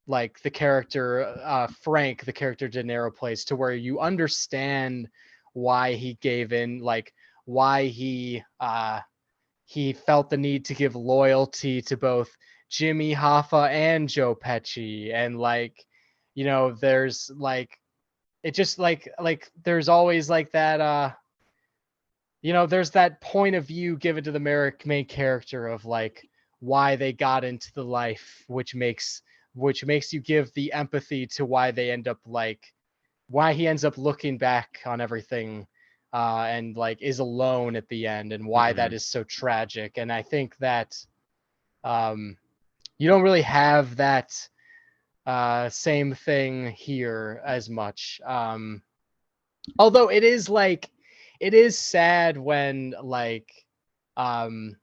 like the character Frank, the character De Niro plays, to where you understand why he gave in, like why he felt the need to give loyalty to both Jimmy Hoffa and Joe Pesci, and like, you know, there's like, it just like there's always like that you know, there's that point of view given to the main character of like why they got into the life, which makes you give the empathy to why they end up like, why he ends up looking back on everything and like is alone at the end, and why that Mhm. is so tragic. And I think that um, you don't really have that same thing here as much. Although it is like, it is sad when like um,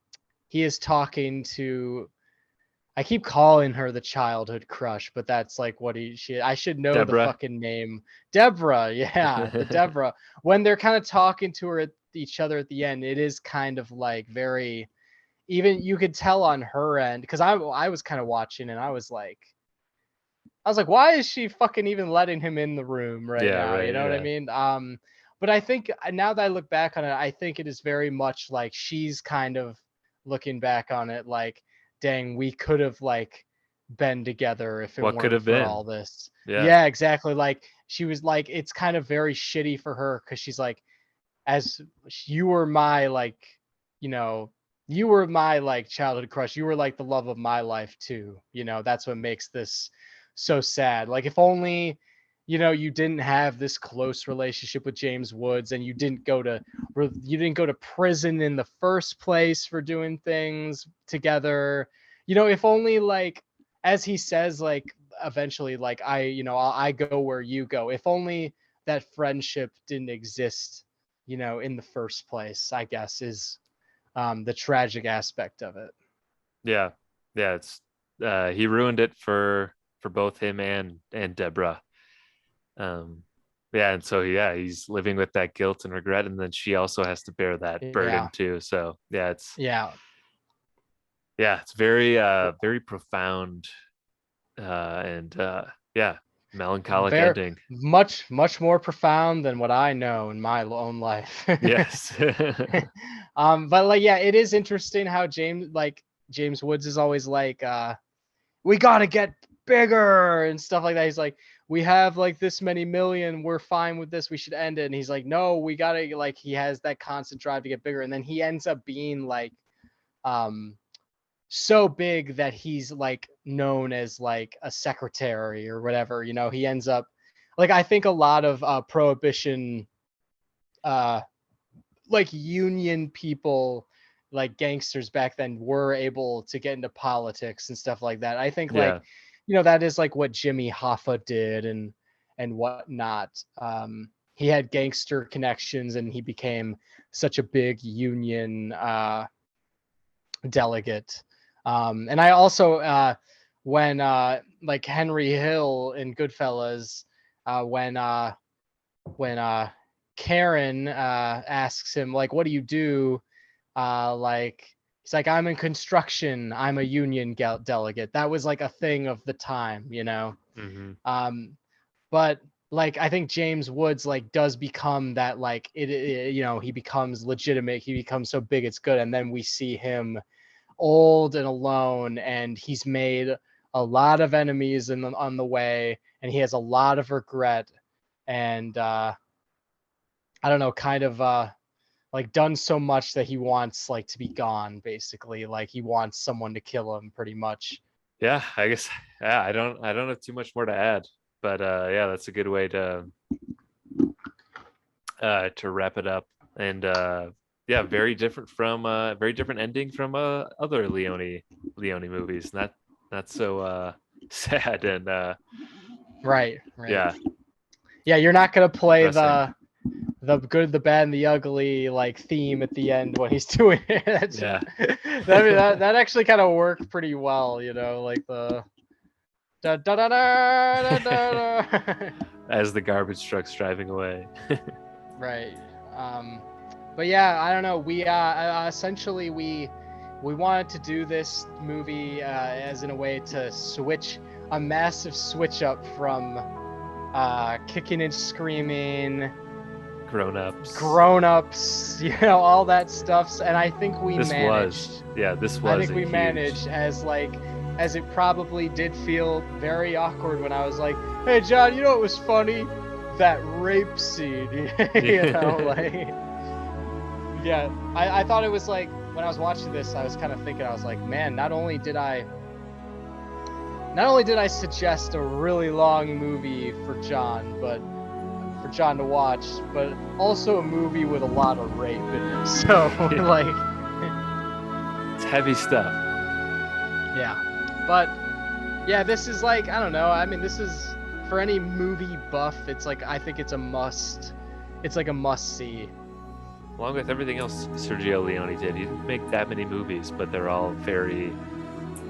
he is talking to, I keep calling her the childhood crush, but that's like what I should know the Deborah. fucking name. Deborah, yeah, the Deborah. When they're kind of talking to her at each other at the end, it is kind of like very, even you could tell on her end, because I was kind of watching and I was like, why is she fucking even letting him in the room right Yeah, now? You right. know what I Yeah. mean? But I think now that I look back on it, I think it is very much like she's kind of looking back on it like, dang, we could have like been together if it What could weren't have for been? all this. Yeah. Yeah, exactly. Like she was like, it's kind of very shitty for her because she's like, as you were my like, you know, you were my like childhood crush, you were like the love of my life too, you know, that's what makes this so sad. Like if only, you know, you didn't have this close relationship with James Woods, and you didn't go to prison in the first place for doing things together, you know, if only like, as he says, like eventually, like I go where you go, if only that friendship didn't exist, you know, in the first place, I guess, is the tragic aspect of it. Yeah. Yeah. It's he ruined it for both him and Deborah. Um, yeah, and so yeah, he's living with that guilt and regret, and then she also has to bear that burden Yeah. too. So Yeah. yeah, it's very profound and yeah, melancholic Very ending. much more profound than what I know in my own life. Yes. But like, yeah, it is interesting how James Woods is always like, we gotta get bigger and stuff like that. He's like, we have like this many million, we're fine with this, we should end it. And he's like, no, we gotta, like, he has that constant drive to get bigger. And then he ends up being like um so big that he's like known as like a secretary or whatever, you know. He ends up like, I think a lot of prohibition uh like union people, like gangsters back then, were able to get into politics and stuff like that. I think like, Yeah. you know, that is like what Jimmy Hoffa did and whatnot. He had gangster connections and he became such a big union delegate. And I also when like Henry Hill in Goodfellas, when Karen asks him like, "What do you do?" Like he's like, "I'm in construction. I'm a union delegate." That was like a thing of the time, you know. Hmm. Um, but like I think James Woods like does become that, like you know, he becomes legitimate. He becomes so big it's good, and then we see him old and alone, and he's made a lot of enemies on the way, and he has a lot of regret, and I don't know, kind of like done so much that he wants like to be gone, basically. Like he wants someone to kill him pretty much. Yeah, I guess yeah, I don't have too much more to add, but yeah, that's a good way to wrap it up. And yeah, very different ending from other Leone movies. Not so sad and Right, right. yeah, Yeah, you're not gonna play depressing. the good, the bad, and the ugly like theme at the end when he's doing it. Yeah. That actually kind of worked pretty well, you know, like the da da da da da da. Da. As the garbage truck's driving away. Right. Um, but yeah, I don't know. We essentially we wanted to do this movie as in a way to switch a massive switch up from Kicking and Screaming, Grown-ups, all that stuff. And I think we managed. This was I think we huge... managed as it probably did feel very awkward when I was like, "Hey John, you know what was funny? That rape scene." I thought it was like, when I was watching this, I was kind of thinking, I was like, man, not only did I suggest a really long movie for John to watch, but also a movie with a lot of rape in it. So it's heavy stuff. Yeah. But yeah, this is like, I don't know. I mean, this is, for any movie buff, it's like, I think it's a must. It's like a must see. Along with everything else Sergio Leone did, he didn't make that many movies, but they're all very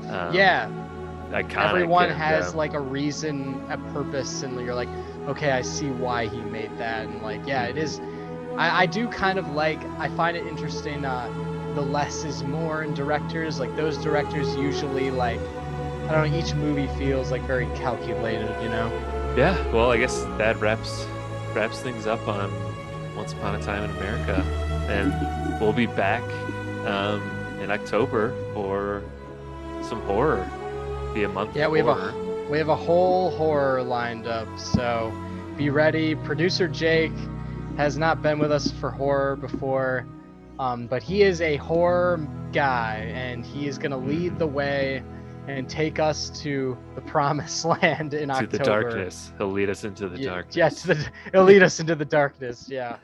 iconic. Everyone has like a reason, a purpose, and you're like, okay, I see why he made that. And like, yeah, it is. I do kind of like, I find it interesting, the less is more in directors. Like, those directors usually, like, I don't know, each movie feels like very calculated, Yeah, well, I guess that wraps things up on Once Upon a Time in America, and we'll be back in October for some horror. Be a month. Yeah, we have a whole horror lined up, so be ready. Producer Jake has not been with us for horror before, but he is a horror guy, and he is going to lead the way and take us to the promised land in October. To the darkness. He'll lead us into the darkness. Yeah, he'll lead us into the darkness, yeah.